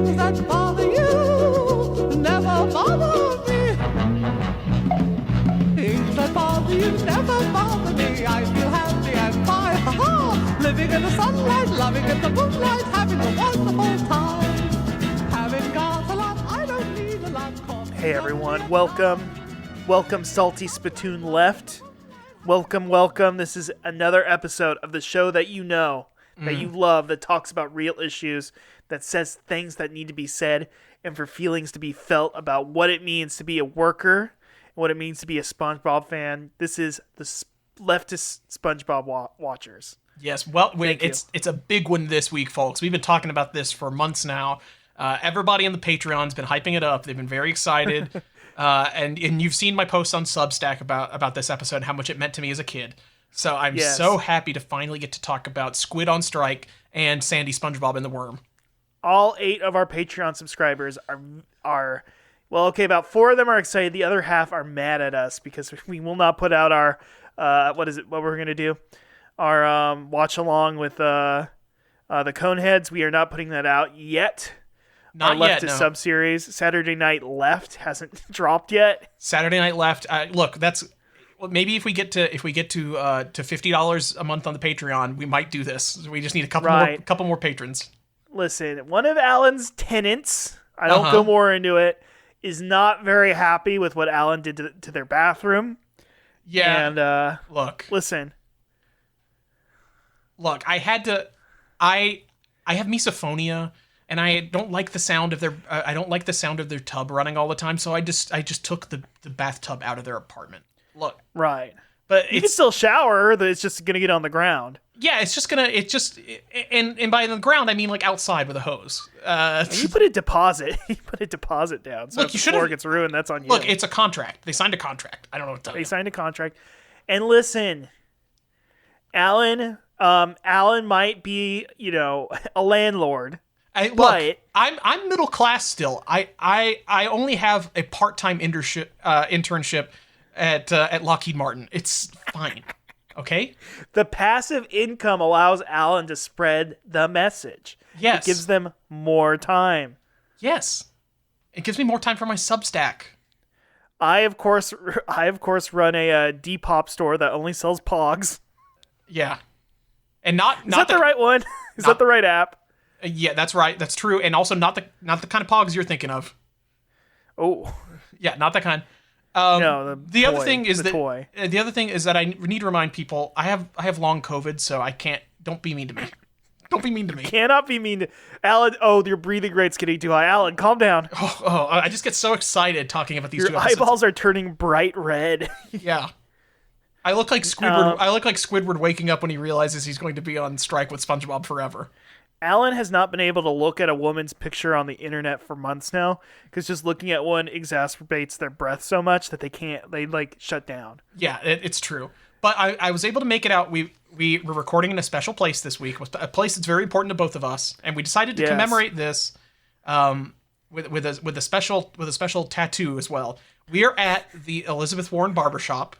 Things that bother you never bother me. Things that bother you never bother me. I feel happy and fine. Ha-ha! Living in the sunlight, loving in the moonlight, having a wonderful time. Having got a lot, I don't need a lot. Hey everyone, welcome Salty Spittoon Left. Welcome. This is another episode of the show that you know, that you love, that talks about real issues, that says things that need to be said, and for feelings to be felt about what it means to be a worker, and what it means to be a SpongeBob fan. This is the Leftist SpongeBob watchers. Yes, well, it's a big one this week, folks. We've been talking about this for months now. Everybody on the Patreon's been hyping it up. They've been very excited. And you've seen my posts on Substack about this episode and how much it meant to me as a kid. So I'm so happy to finally get to talk about Squid on Strike and Sandy, SpongeBob, and the Worm. All 8 of our Patreon subscribers are well, okay, about 4 of them are excited. The other half are mad at us because we will not put out our, what we're going to do? Our watch along with the Coneheads. We are not putting that out yet. Not our yet, Leftist no. sub-series. Saturday Night Left hasn't dropped yet. Saturday Night Left. Look, that's maybe if we get to $50 a month on the Patreon, we might do this. We just need a couple more patrons. Listen, one of Alan's tenants, I don't go more into it, is not very happy with what Alan did to their bathroom. Yeah. And listen. Look, I have misophonia. And I don't like the sound of their tub running all the time, so I just took the bathtub out of their apartment. Look, right, but you can still shower. It's just gonna get on the ground. Yeah, and by the ground I mean like outside with a hose. You put a deposit. You put a deposit down. So if the floor gets ruined, that's on you. Look, it's a contract. They signed a contract. I don't know what to tell you. They signed a contract. And listen, Alan might be, a landlord. I'm middle class still. I only have a part-time internship at Lockheed Martin. It's fine. Okay? The passive income allows Alan to spread the message. Yes. It gives them more time. Yes. It gives me more time for my Substack. I of course run a Depop store that only sells Pogs. Yeah. And not Is that the right one? Is that the right app? Yeah, that's right. That's true, and also not the kind of Pogs you're thinking of. Oh, yeah, not that kind. No, the other thing is that I need to remind people I have long COVID, so I can't. Don't be mean to me. Don't be mean to me. Cannot be mean to Alan. Oh, your breathing rate's getting too high. Alan, calm down. Oh, I just get so excited talking about these. Your eyeballs are turning bright red. Yeah. I look like Squidward. I look like Squidward waking up when he realizes he's going to be on strike with SpongeBob forever. Alan has not been able to look at a woman's picture on the internet for months now because just looking at one exacerbates their breath so much that they shut down. Yeah, it's true. But I was able to make it out. We were recording in a special place this week, a place that's very important to both of us, and we decided to commemorate this with a special tattoo as well. We are at the Elizabeth Warren Barbershop.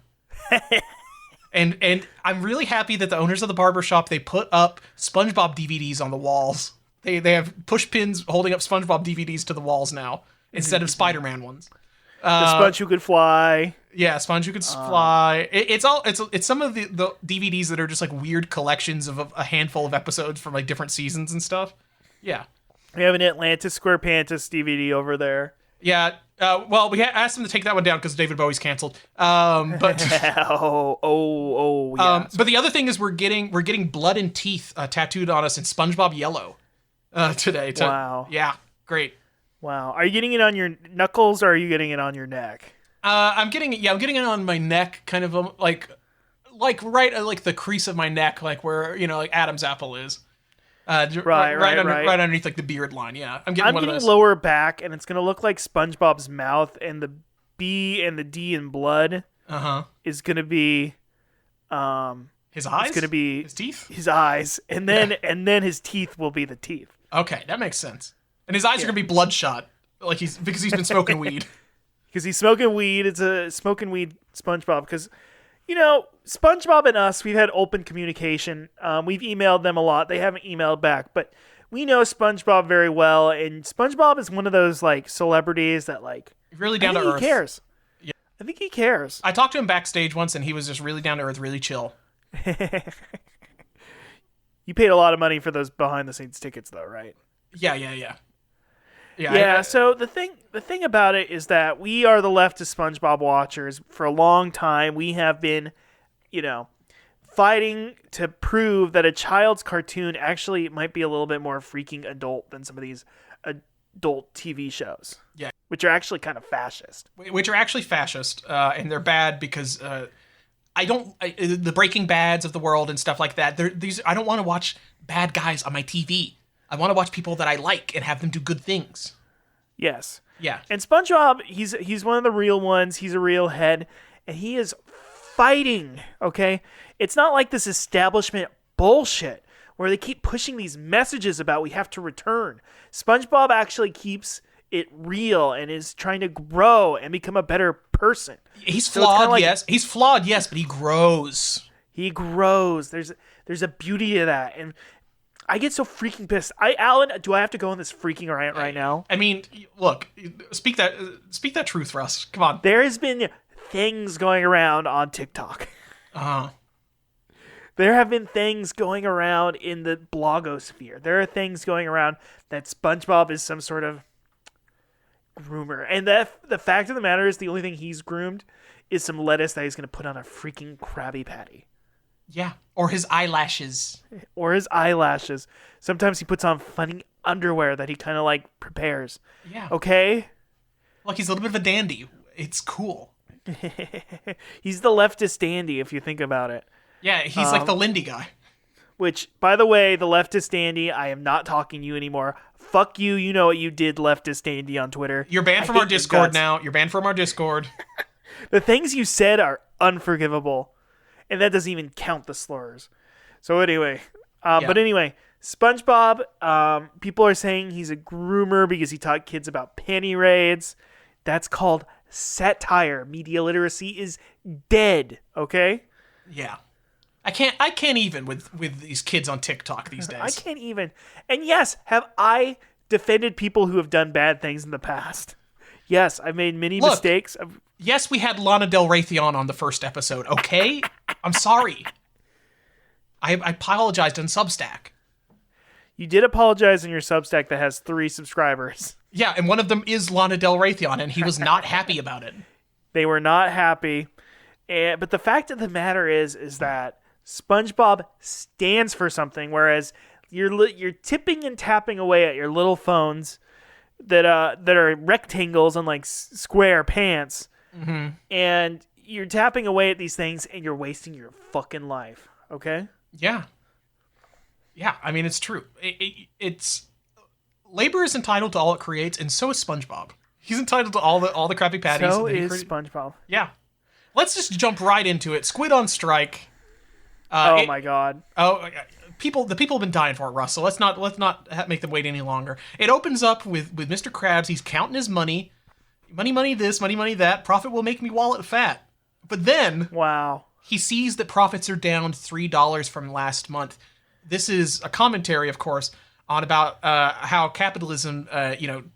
And I'm really happy that the owners of the barbershop, they put up SpongeBob DVDs on the walls. They have push pins holding up SpongeBob DVDs to the walls now instead of Spider-Man ones. The Sponge Who Could Fly. Yeah, Sponge Who Could Fly. It's some of the DVDs that are just like weird collections of a handful of episodes from like different seasons and stuff. Yeah. We have an Atlantis SquarePantis DVD over there. Yeah. Well, we asked them to take that one down because David Bowie's canceled. But yeah. But the other thing is we're getting blood and teeth tattooed on us in SpongeBob yellow today. Wow. Yeah. Great. Wow. Are you getting it on your knuckles or are you getting it on your neck? I'm getting it on my neck, kind of like right like the crease of my neck, like where like Adam's apple is. Right underneath like the beard line. Yeah, I'm getting those. Lower back, and it's gonna look like SpongeBob's mouth, and the B and the D in blood. Is gonna be, his eyes. It's gonna be his teeth. His eyes, and then his teeth will be the teeth. Okay, that makes sense. And his eyes are gonna be bloodshot, because he's been smoking weed. Because he's smoking weed. It's a smoking weed SpongeBob. Because SpongeBob and us, we've had open communication. We've emailed them a lot. They haven't emailed back, but we know SpongeBob very well, and SpongeBob is one of those like celebrities that like really down to earth. He cares. Yeah. I think he cares. I talked to him backstage once, and he was just really down to earth, really chill. You paid a lot of money for those behind the scenes tickets, though, right? Yeah. So the thing about it is that we are the Leftist SpongeBob watchers. For a long time, we have been, fighting to prove that a child's cartoon actually might be a little bit more freaking adult than some of these adult TV shows. Yeah. Which are actually kind of fascist. And they're bad because the Breaking Bads of the world and stuff like that. I don't want to watch bad guys on my TV. I want to watch people that I like and have them do good things. Yes. Yeah. And SpongeBob, he's one of the real ones. He's a real head, and he is fighting, okay? It's not like this establishment bullshit where they keep pushing these messages about we have to return. SpongeBob actually keeps it real and is trying to grow and become a better person. He's flawed, yes. He's flawed, yes, but he grows. He grows. There's a beauty to that, and I get so freaking pissed. Alan, do I have to go on this freaking rant right now? I mean, look, speak that truth for us. Come on. There has been things going around on TikTok. Uh-huh. There have been things going around in the blogosphere. There are things going around that SpongeBob is some sort of groomer. And the fact of the matter is the only thing he's groomed is some lettuce that he's going to put on a freaking Krabby Patty. Yeah, or his eyelashes. Sometimes he puts on funny underwear that he kind of like prepares. Yeah. Okay? Look, he's a little bit of a dandy. It's cool. He's the leftist dandy, if you think about it. Yeah, he's like the Lindy guy. Which, by the way, the leftist dandy, I am not talking to you anymore. Fuck you, you know what you did, leftist dandy on Twitter. You're banned from our Discord now. You're banned from our Discord. The things you said are unforgivable. And that doesn't even count the slurs. So anyway, But anyway, SpongeBob, people are saying he's a groomer because he taught kids about panty raids. That's called satire. Media literacy is dead, okay? Yeah. I can't even with these kids on TikTok these days. I can't even. And yes, have I defended people who have done bad things in the past? Yes, I've made many mistakes. Yes, we had Lana Del Raytheon on the first episode, okay? I'm sorry. I apologized on Substack. You did apologize on your Substack that has 3 subscribers. Yeah, and one of them is Lana Del Raytheon, and he was not happy about it. They were not happy. But the fact of the matter is that SpongeBob stands for something, whereas you're tipping and tapping away at your little phones that are rectangles on like square pants, and you're tapping away at these things, and you're wasting your fucking life. Okay? Yeah. I mean, it's true. It's labor is entitled to all it creates, and so is SpongeBob. He's entitled to all the Krabby Patties. So is SpongeBob. Yeah. Let's just jump right into it. Squid on strike. My god. The people have been dying for it, Russ. So let's not make them wait any longer. It opens up with Mr. Krabs. He's counting his money. Money this, money that. Profit will make me wallet fat. But then, wow, he sees that profits are down $3 from last month. This is a commentary, of course, on about how capitalism,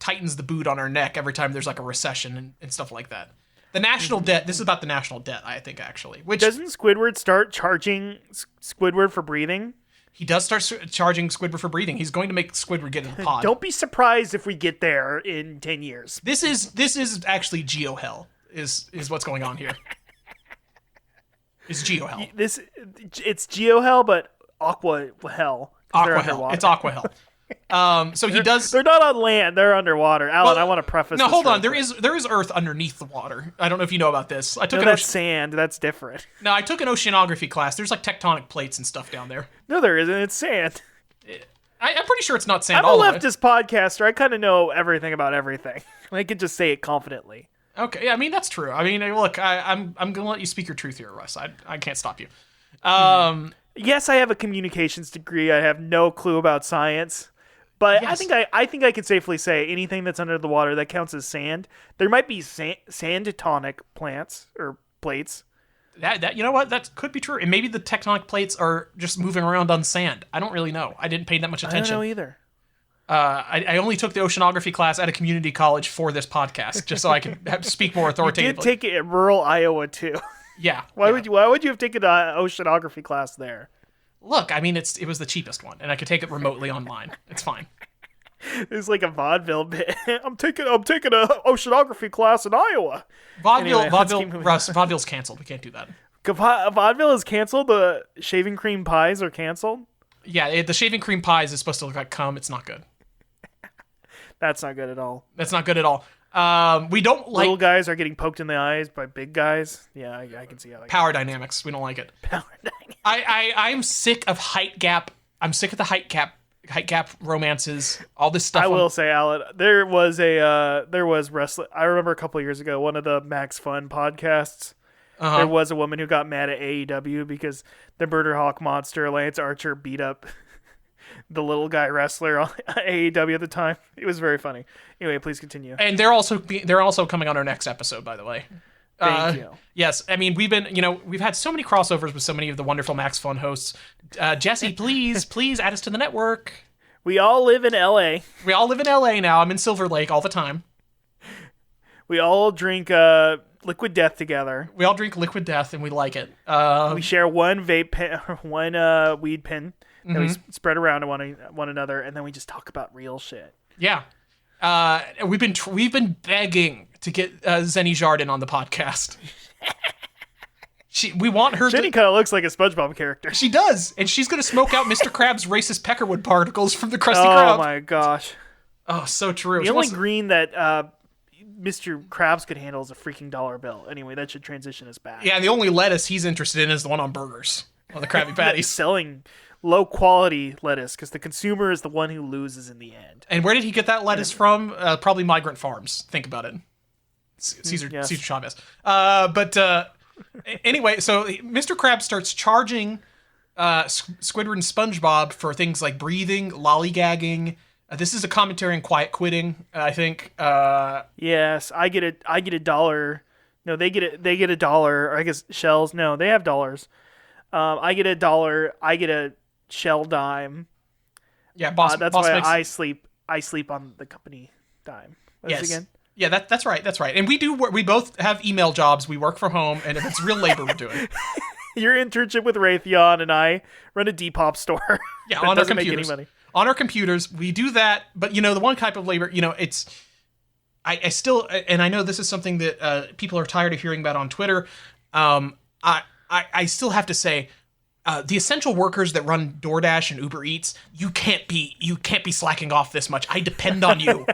tightens the boot on our neck every time there's like a recession and stuff like that. The national debt. This is about the national debt, I think, actually. Which doesn't Squidward start charging Squidward for breathing? He does start charging Squidward for breathing. He's going to make Squidward get in the pod. Don't be surprised if we get there in 10 years. This is actually Geo Hell. Is what's going on here. It's Geo Hell. It's Geo Hell, but Aqua Hell. Aqua Hell. It's Aqua Hell. So he does. They're not on land. They're underwater. Alan, I want to preface. No, this hold on. There is Earth underneath the water. I don't know if you know about this. That's sand. That's different. No, I took an oceanography class. There's like tectonic plates and stuff down there. No, there isn't. It's sand. I'm pretty sure it's not sand. I'm a leftist podcaster. I kind of know everything about everything. I can just say it confidently. Okay, yeah, I mean that's true. I mean, look, I'm gonna let you speak your truth here, Russ. I can't stop you. Yes, I have a communications degree. I have no clue about science. But yes. I think I can safely say anything that's under the water that counts as sand. There might be sandtonic plants or plates. That you know what? That could be true. And maybe the tectonic plates are just moving around on sand. I don't really know. I didn't pay that much attention. I don't know either. I only took the oceanography class at a community college for this podcast, just so I could speak more authoritatively. You did take it in rural Iowa too. Yeah. Why would you have taken an oceanography class there? Look, I mean, it was the cheapest one, and I could take it remotely online. It's fine. It's like a vaudeville bit. I'm taking a oceanography class in Iowa. Vaudeville's canceled. We can't do that. Vaudeville is canceled. The shaving cream pies are canceled. Yeah, the shaving cream pies is supposed to look like cum. It's not good. That's not good at all. That's not good at all. We don't like... Little guys are getting poked in the eyes by big guys. Yeah, I can see how that Power dynamics. We don't like it. Power dynamics. I'm sick of height gap. I'm sick of the height gap romances, all this stuff. I will say, Alan, there was wrestling. I remember a couple years ago, one of the Max Fun podcasts, there was a woman who got mad at AEW because the Murder Hawk Monster, Lance Archer, beat up the little guy wrestler on AEW at the time. It was very funny. Anyway, please continue. And they're also coming on our next episode, by the way. Thank you. Yes, I mean, we've had so many crossovers with so many of the wonderful Max Fun hosts. Jesse, please add us to the network. We all live in LA. We all live in LA now. I'm in Silver Lake all the time. We all drink Liquid Death together. We all drink Liquid Death, and we like it. We share one vape pen, one weed pen that we spread around to one another, and then we just talk about real shit. Yeah. We've been begging to get Zenny Jardin on the podcast. We want her. Jenny kind of looks like a SpongeBob character. She does, and she's gonna smoke out Mr. Krabs' racist peckerwood particles from the Krusty Krab. Oh my gosh! Oh, so true. The only green that Mr. Krabs could handle is a freaking dollar bill. Anyway, that should transition us back. Yeah, the only lettuce he's interested in is the one on burgers, on the Krabby Patties. Selling low quality lettuce because the consumer is the one who loses in the end. And where did he get that lettuce from? Probably Migrant Farms. Think about it. Cesar Chavez. Anyway, so Mr. Krabs starts charging Squidward and SpongeBob for things like breathing, lollygagging. This is a commentary on quiet quitting, I think. Yes, I get a dollar. No, they get a dollar. Or I guess shells. No, they have dollars. I get a dollar. I get a shell dime. Yeah, that's why I sleep on the company dime. Yes. Again? Yeah, that's right. That's right. And we both have email jobs. We work from home, and if it's real labor, we're doing. Your internship with Raytheon, and I run a Depop store. Yeah, on our computers. Make any money. On our computers, we do that. But the one type of labor, it's. I still, and I know this is something that people are tired of hearing about on Twitter. I still have to say, the essential workers that run DoorDash and Uber Eats, you can't be slacking off this much. I depend on you.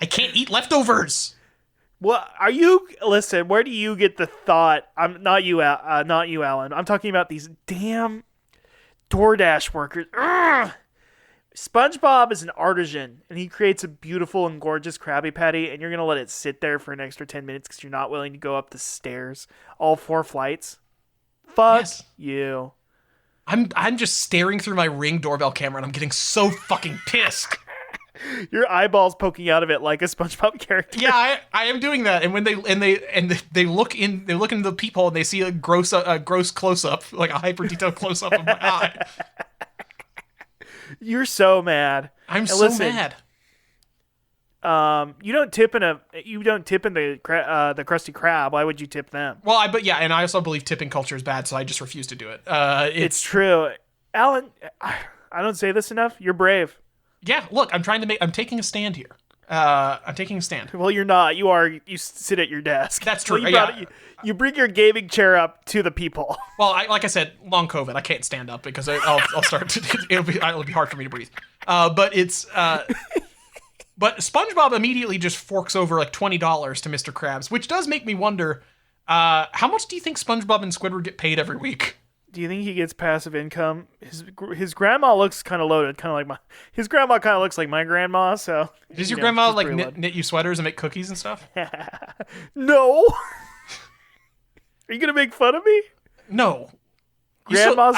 I can't eat leftovers. Well, listen, where do you get the thought? I'm not you, Alan. I'm talking about these damn DoorDash workers. Ugh! SpongeBob is an artisan, and he creates a beautiful and gorgeous Krabby Patty, and you're going to let it sit there for an extra 10 minutes because you're not willing to go up the stairs all 4 flights? Fuck you. I'm just staring through my Ring doorbell camera, and I'm getting so fucking pissed. Your eyeballs poking out of it like a SpongeBob character. Yeah, I am doing that. And when they look into the peephole and they see a gross close up, like a hyper detailed close up of my eye. You're so mad. I'm so mad. You don't tip in the Krusty Krab. Why would you tip them? Well, and I also believe tipping culture is bad, so I just refuse to do it. It's true, Alan. I don't say this enough. You're brave. Yeah, look, I'm taking a stand here. I'm taking a stand. Well, you're not. You are. You sit at your desk. That's true. Well, you bring your gaming chair up to the people. Well, like I said, long COVID, I can't stand up because I'll start to. It'll be hard for me to breathe. But SpongeBob immediately just forks over like $20 to Mr. Krabs, which does make me wonder, how much do you think SpongeBob and Squidward get paid every week? Do you think he gets passive income? His grandma looks kind of loaded, kind of like his grandma kind of looks like my grandma. So does your grandma like knit you sweaters and make cookies and stuff? No. Are you gonna make fun of me? No. Grandma's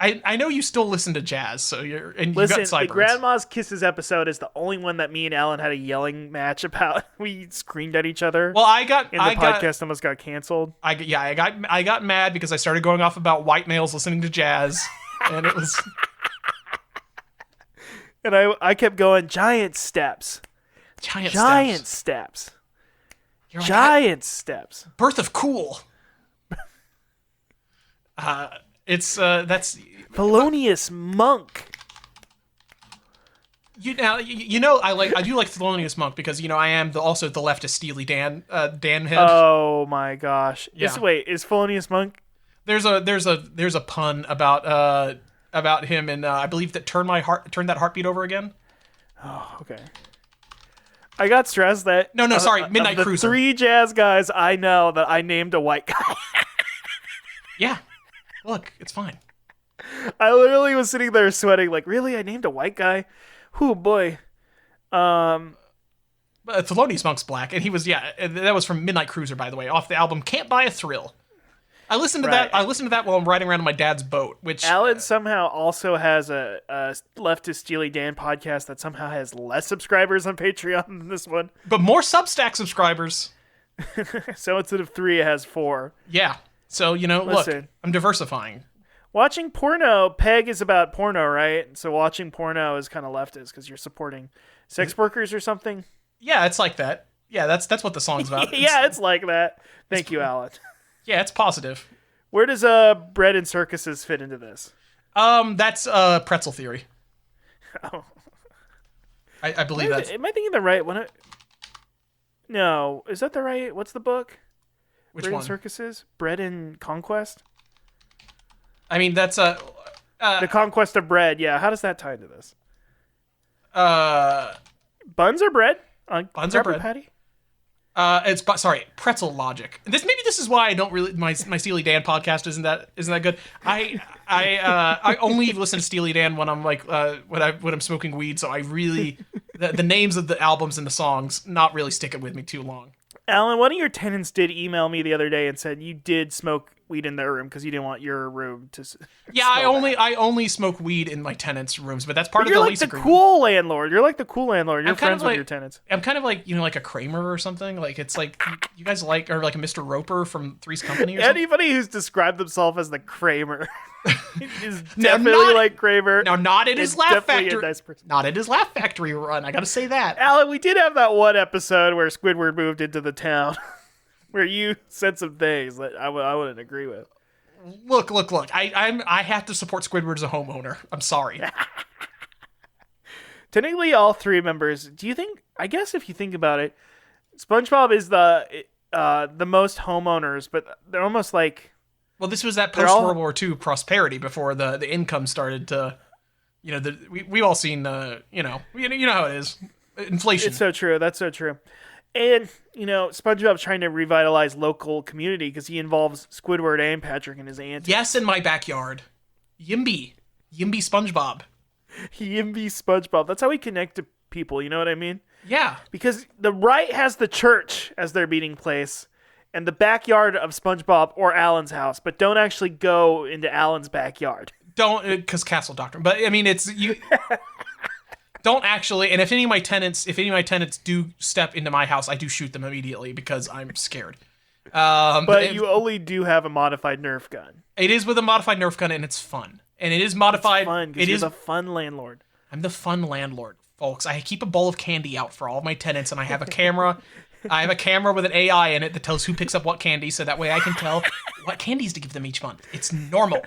I know you still listen to jazz, so you've got sideburns. The Grandma's Kisses episode is the only one that me and Alan had a yelling match about. We screamed at each other. Well, podcast almost got canceled. I got mad because I started going off about white males listening to jazz, and it was. And I kept going, giant steps. Giant steps. You're like, Giant steps. Birth of Cool. That's Felonious Monk. you know I do like Thelonious Monk because I am also the leftist Steely Dan head. Oh my gosh. Yeah. Is Felonious Monk? There's a pun about him and I believe that Turn That Heartbeat Over Again. Oh, okay. I got stressed that sorry, Midnight the Cruiser. 3 jazz guys I know that I named a white guy. Yeah. Look, it's fine. I literally was sitting there sweating like, really? I named a white guy? Whoo boy. But Thelonious Monk's black, and he was that was from Midnight Cruiser, by the way, off the album Can't Buy a Thrill. I listened to that. I listened to that while I'm riding around on my dad's boat. Which Alan somehow also has a leftist Steely Dan podcast that somehow has less subscribers on Patreon than this one. but more Substack subscribers. So instead of 3, it has 4. Yeah. So look, Listen. I'm diversifying. Watching porno, Peg is about porno, right? So watching porno is kind of leftist because you're supporting sex workers or something. Yeah, it's like that. Yeah, that's what the song's about. Yeah, it's like that. Thank you, Alan. Yeah, it's positive. Where does bread and circuses fit into this? That's pretzel theory. Oh. I believe that's. Am I thinking the right one? No, is that the right? What's the book? Which Bread one? and Circuses? Bread and Conquest? I mean, that's The Conquest of Bread, yeah. How does that tie into this? Buns or bread? On Buns or Cracker bread. Patty? Pretzel logic. Maybe this is why I don't really my Steely Dan podcast isn't that good. I only listen to Steely Dan when I'm like when I'm smoking weed, so I really the names of the albums and the songs not really sticking with me too long. Alan, one of your tenants did email me the other day and said you did smoke weed in their room because you didn't want your room to. Yeah, I only smoke weed in my tenants' rooms, but that's part of the lease agreement. You're like the cool landlord. You're like the cool landlord. You're friends with your tenants. I'm kind of like like a Kramer or something. Like it's like you guys like or like a Mr. Roper from Three's Company or something. Anybody who's described themselves as the Kramer is definitely like Kramer. Now, not at his Laugh Factory. Nice person. Not at his Laugh Factory run. I gotta say that. Alan, we did have that one episode where Squidward moved into the town, where you said some things that I wouldn't agree with. Look. I have to support Squidward as a homeowner. I'm sorry. Technically, all 3 members. Do you think? I guess if you think about it, SpongeBob is the most homeowners, but they're almost like. Well, this was that post World War II prosperity before the income started to, we've all seen you know how it is, inflation. It's so true. That's so true. And, SpongeBob's trying to revitalize local community because he involves Squidward and Patrick and his aunt. Yes, in my backyard. Yimby SpongeBob. Yimby SpongeBob. That's how we connect to people, you know what I mean? Yeah. Because the right has the church as their meeting place and the backyard of SpongeBob or Alan's house, but don't actually go into Alan's backyard. Don't, because castle doctrine. But, I mean, it's... you. Don't actually, and if any of my tenants do step into my house, I do shoot them immediately because I'm scared. But you only do have a modified Nerf gun. It is with a modified Nerf gun, and it's fun. And it is modified. It's fun because you're the fun landlord. I'm the fun landlord, folks. I keep a bowl of candy out for all of my tenants, and I have a camera. I have a camera with an AI in it that tells who picks up what candy, so that way I can tell what candies to give them each month. It's normal.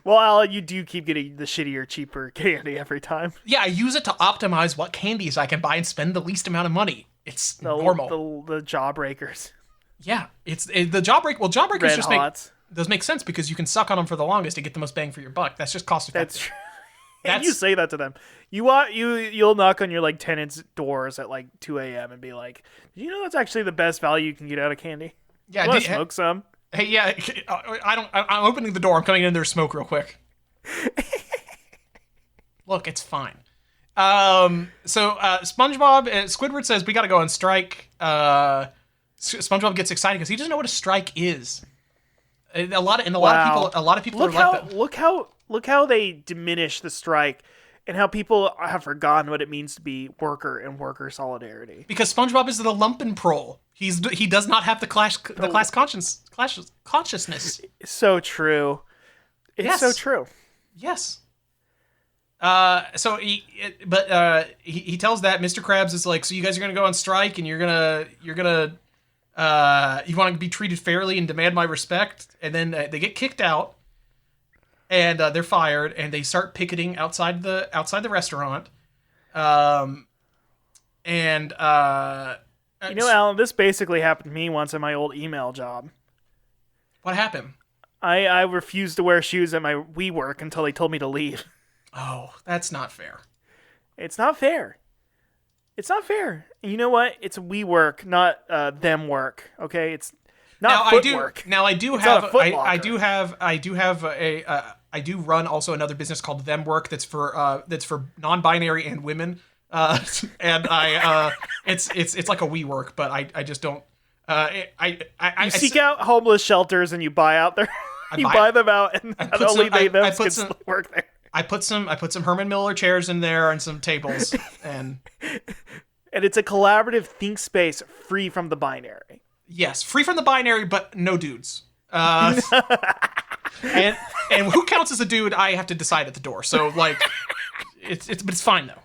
Well, Alan, you do keep getting the shittier, cheaper candy every time. Yeah, I use it to optimize what candies I can buy and spend the least amount of money. It's normal. The jawbreakers. Yeah, it's the jawbreak. Well, jawbreakers Red just Hots. does make sense because you can suck on them for the longest to get the most bang for your buck. That's just cost effective. That's true. And you say that to them. You'll knock on your tenants' doors at 2 a.m. and be like, "Do you know that's actually the best value you can get out of candy? Yeah, you want to smoke some." Hey, yeah, I'm opening the door. I'm coming in there to smoke real quick. Look, it's fine. So SpongeBob, Squidward says we got to go on strike. SpongeBob gets excited because he doesn't know what a strike is. A lot of people are like that. Look how they diminish the strike and how people have forgotten what it means to be worker and worker solidarity. Because SpongeBob is the lumpenprole. He does not have the class consciousness. So true. It's so true. Yes. He tells that Mr. Krabs is like, so you guys are gonna go on strike and you want to be treated fairly and demand my respect, and then they get kicked out, and they're fired, and they start picketing outside the restaurant, Alan, this basically happened to me once at my old email job. What happened? I refused to wear shoes at my WeWork until they told me to leave. Oh, that's not fair. It's not fair. It's not fair. And you know what? It's WeWork, not them work. Okay, it's not footwork. I do run also another business called Them Work that's for non-binary and women. It's like a WeWork, but I just don't. You seek out homeless shelters and you buy out there. You buy them out and only they them can work there. I put some Herman Miller chairs in there and some tables and it's a collaborative think space free from the binary. Yes, free from the binary, but no dudes. And who counts as a dude? I have to decide at the door. So like, it's fine though.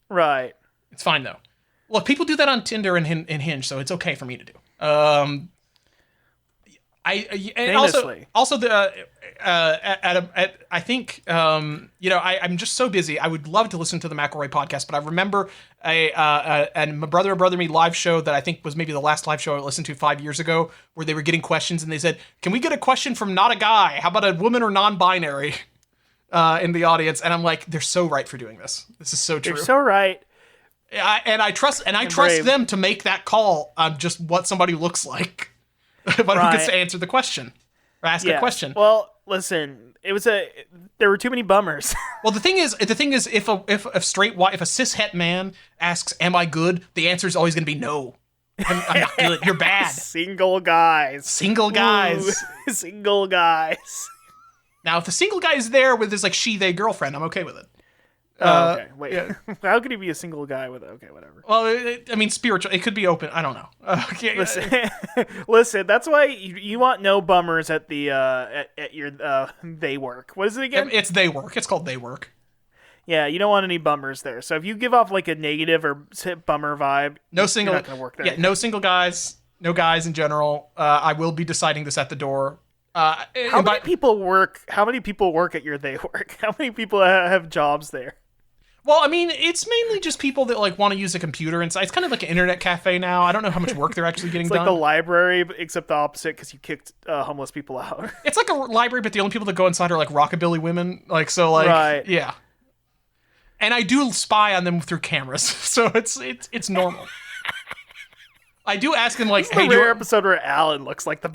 Right. It's fine though. Look, people do that on Tinder and Hinge, so it's okay for me to do. I think I'm just so busy. I would love to listen to the McElroy podcast, but I remember and my brother and me live show that I think was maybe the last live show I listened to 5 years ago, where they were getting questions and they said, "Can we get a question from not a guy? How about a woman or non-binary?" In the audience, and I'm like, they're so right for doing this. This is so true. They're so right. I trust them to make that call on just what somebody looks like, but who gets to answer the question or ask a question. Well, listen, there were too many bummers. Well, the thing is, if a cis het man asks, "Am I good?" the answer is always going to be no. I'm not good. You're bad. Single guys. Single guys. Ooh, single guys. Now, if the single guy is there with his like she/they girlfriend, I'm okay with it. Okay, wait. Yeah. How could he be a single guy with okay, whatever? Well, spiritual. It could be open. I don't know. Listen. That's why you want no bummers at the at your they work. What is it again? It's they work. It's called they work. Yeah, you don't want any bummers there. So if you give off like a negative or bummer vibe, you're not gonna work there. Yeah, no single guys. No guys in general. I will be deciding this at the door. How many people work at your they work? How many people have jobs there? Well, I mean, it's mainly just people that like want to use a computer inside. It's kind of like an internet cafe now. I don't know how much work they're actually getting done. It's like the library, except the opposite, because you kicked homeless people out. It's like a library, but the only people that go inside are like rockabilly women. Like, so like, right. Yeah. And I do spy on them through cameras, so it's normal. I do ask him like, "Hey, rare episode where Alan looks like the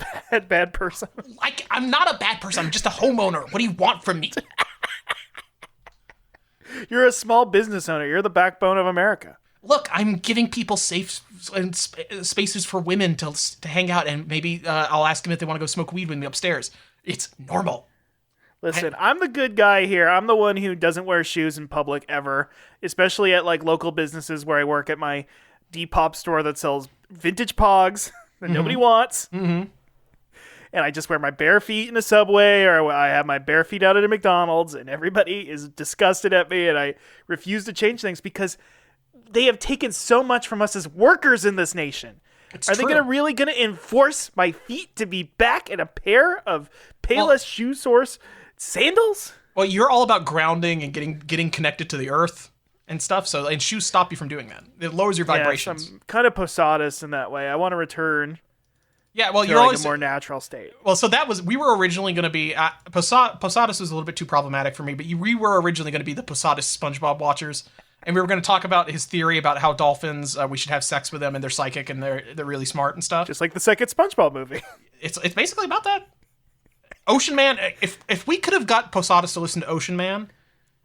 bad person." Like, I'm not a bad person. I'm just a homeowner. What do you want from me? You're a small business owner. You're the backbone of America. Look, I'm giving people safe spaces for women to hang out, and maybe I'll ask them if they want to go smoke weed with me upstairs. It's normal. Listen, I'm the good guy here. I'm the one who doesn't wear shoes in public ever, especially at like local businesses where I work at my Depop store that sells vintage pogs that nobody wants. Mm-hmm. And I just wear my bare feet in a Subway, or I have my bare feet out at a McDonald's, and everybody is disgusted at me, and I refuse to change things because they have taken so much from us as workers in this nation. Are they really going to enforce my feet to be back in a pair of Payless Shoe Source sandals? Well, you're all about grounding and getting connected to the earth and stuff, and shoes stop you from doing that. It lowers your vibrations. Yes, I'm kind of Posadas in that way. I want to return. Yeah, well, to you're always a more natural state. Well, so we were originally going to be Posadas was a little bit too problematic for me, but we were originally going to be the Posadas SpongeBob watchers, and we were going to talk about his theory about how dolphins we should have sex with them and they're psychic and they're really smart and stuff. Just like the second SpongeBob movie. It's basically about that. Ocean Man. If we could have got Posadas to listen to Ocean Man,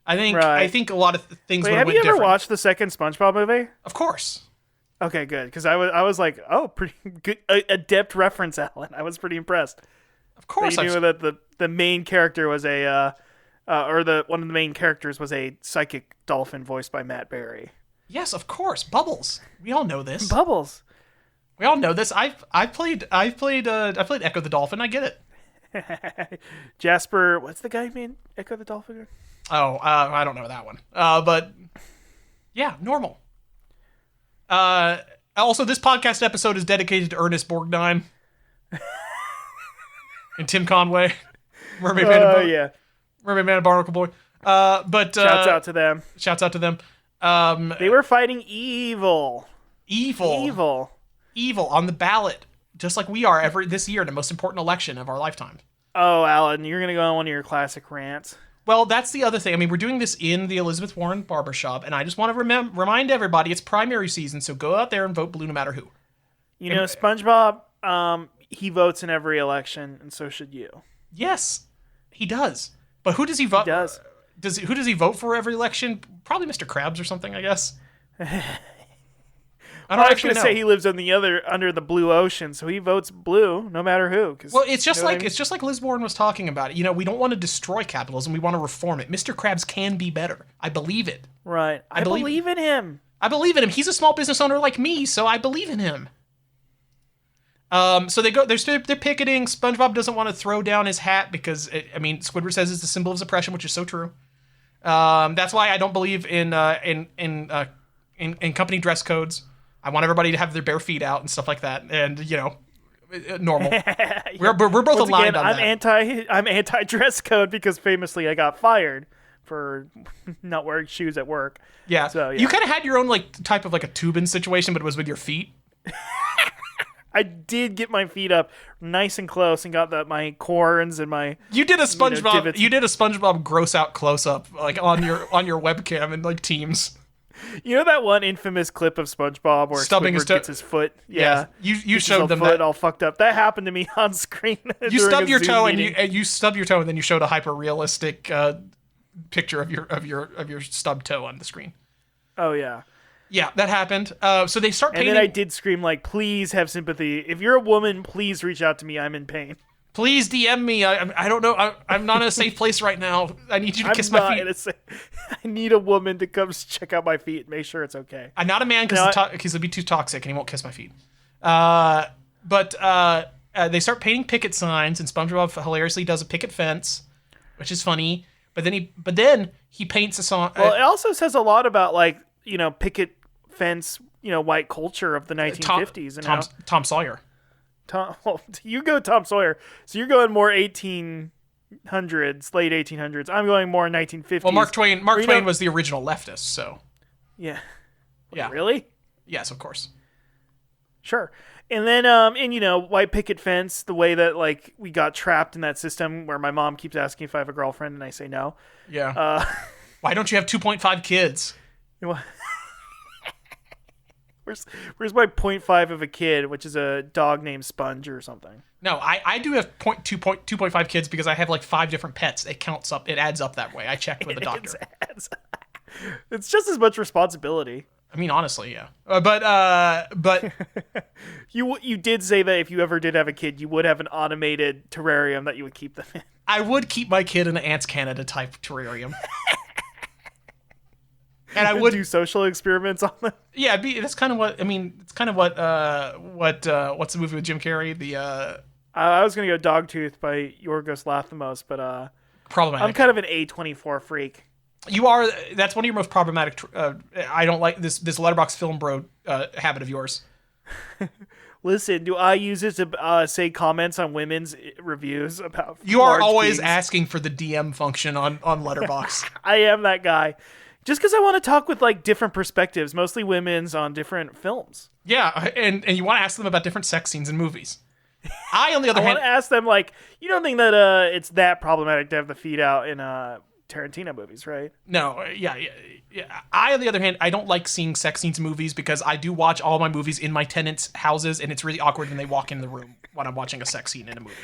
I think a lot of things would have went different. Have you ever watched the second SpongeBob movie? Of course. Okay, good. Because I was like, oh, pretty good, adept reference, Alan. I was pretty impressed. Of course, you knew that the main character was one of the main characters was a psychic dolphin voiced by Matt Berry. Yes, of course, Bubbles. We all know this. Bubbles. We all know this. I played Echo the Dolphin. I get it. Jasper, what's the guy named Echo the Dolphin? Oh, I don't know that one. But yeah, normal. Also, this podcast episode is dedicated to Ernest Borgnine and Tim Conway. Mermaid Man and Barnacle Boy. But shouts out to them. Shouts out to them. They were fighting evil. Evil on the ballot, just like we are this year, the most important election of our lifetime. Oh, Alan, you're gonna go on one of your classic rants. Well, that's the other thing. I mean, we're doing this in the Elizabeth Warren barbershop, and I just want to remind everybody it's primary season, so go out there and vote blue no matter who. You know, SpongeBob, he votes in every election, and so should you. Yes, he does. But who does he vote? He does. Who does he vote for every election? Probably Mr. Krabs or something, I guess. I don't actually know. Say he lives under the blue ocean, so he votes blue no matter who. Well, it's just it's just like Liz Warren was talking about it. You know, we don't want to destroy capitalism; we want to reform it. Mr. Krabs can be better. I believe it. Right. I believe in him. I believe in him. He's a small business owner like me, so I believe in him. So they're picketing. SpongeBob doesn't want to throw down his hat because Squidward says it's a symbol of suppression, which is so true. That's why I don't believe in company dress codes. I want everybody to have their bare feet out and stuff like that, and normal. Yeah. We're both aligned on that. I'm anti dress code because famously I got fired for not wearing shoes at work. Yeah. So yeah. You kind of had your own type of a Tubin situation, but it was with your feet. I did get my feet up nice and close and got my corns and my. You did a SpongeBob. You did a SpongeBob gross out close up on your webcam and Teams. You know that one infamous clip of SpongeBob where Squidward gets his foot? Yeah. You showed them foot that all fucked up. That happened to me on screen. You stubbed your toe and you stubbed your toe and then you showed a hyper realistic picture of your stubbed toe on the screen. Oh yeah. Yeah, that happened. So they start painting. And then I did scream please have sympathy. If you're a woman, please reach out to me. I'm in pain. Please DM me. I don't know. I'm not in a safe place right now. I need you to kiss my feet. I need a woman to come check out my feet and make sure it's okay. I'm not a man because it'll be too toxic and he won't kiss my feet. But they start painting picket signs and SpongeBob hilariously does a picket fence, which is funny. But then he paints a song. Well, it also says a lot about picket fence, white culture of the 1950s. Tom Sawyer. You go Tom Sawyer. So you're going more 1800s, late 1800s. I'm going more 1950s. Well, Mark Twain was the original leftist, so. Yeah. Yeah. Really? Yes, of course. Sure. And then, white picket fence, the way that, we got trapped in that system where my mom keeps asking if I have a girlfriend and I say no. Yeah. Why don't you have 2.5 kids? Where's my 0.5 of a kid, which is a dog named Sponge or something? No, I do have 2.5 kids because I have 5 different pets. It counts up. It adds up that way. I checked with the doctor. It's just as much responsibility. I mean, honestly, yeah. But you did say that if you ever did have a kid, you would have an automated terrarium that you would keep them in. I would keep my kid in an Ants Canada type terrarium. And I would do social experiments on them. Yeah, that's kind of what I mean. It's kind of what what's the movie with Jim Carrey? I was gonna go Dogtooth by Yorgos Lanthimos, but problematic. I'm kind of an A24 freak. You are. That's one of your most problematic. I don't like this Letterboxd film bro habit of yours. Listen, do I use it to say comments on women's reviews about? You are always asking for the DM function on Letterboxd. I am that guy. Just because I want to talk with different perspectives, mostly women's on different films. Yeah, and you want to ask them about different sex scenes in movies. I, on the other hand, want to ask them you don't think that it's that problematic to have the feet out in Tarantino movies, right? No, yeah. I, on the other hand, I don't like seeing sex scenes in movies because I do watch all my movies in my tenants' houses, and it's really awkward when they walk in the room when I'm watching a sex scene in a movie.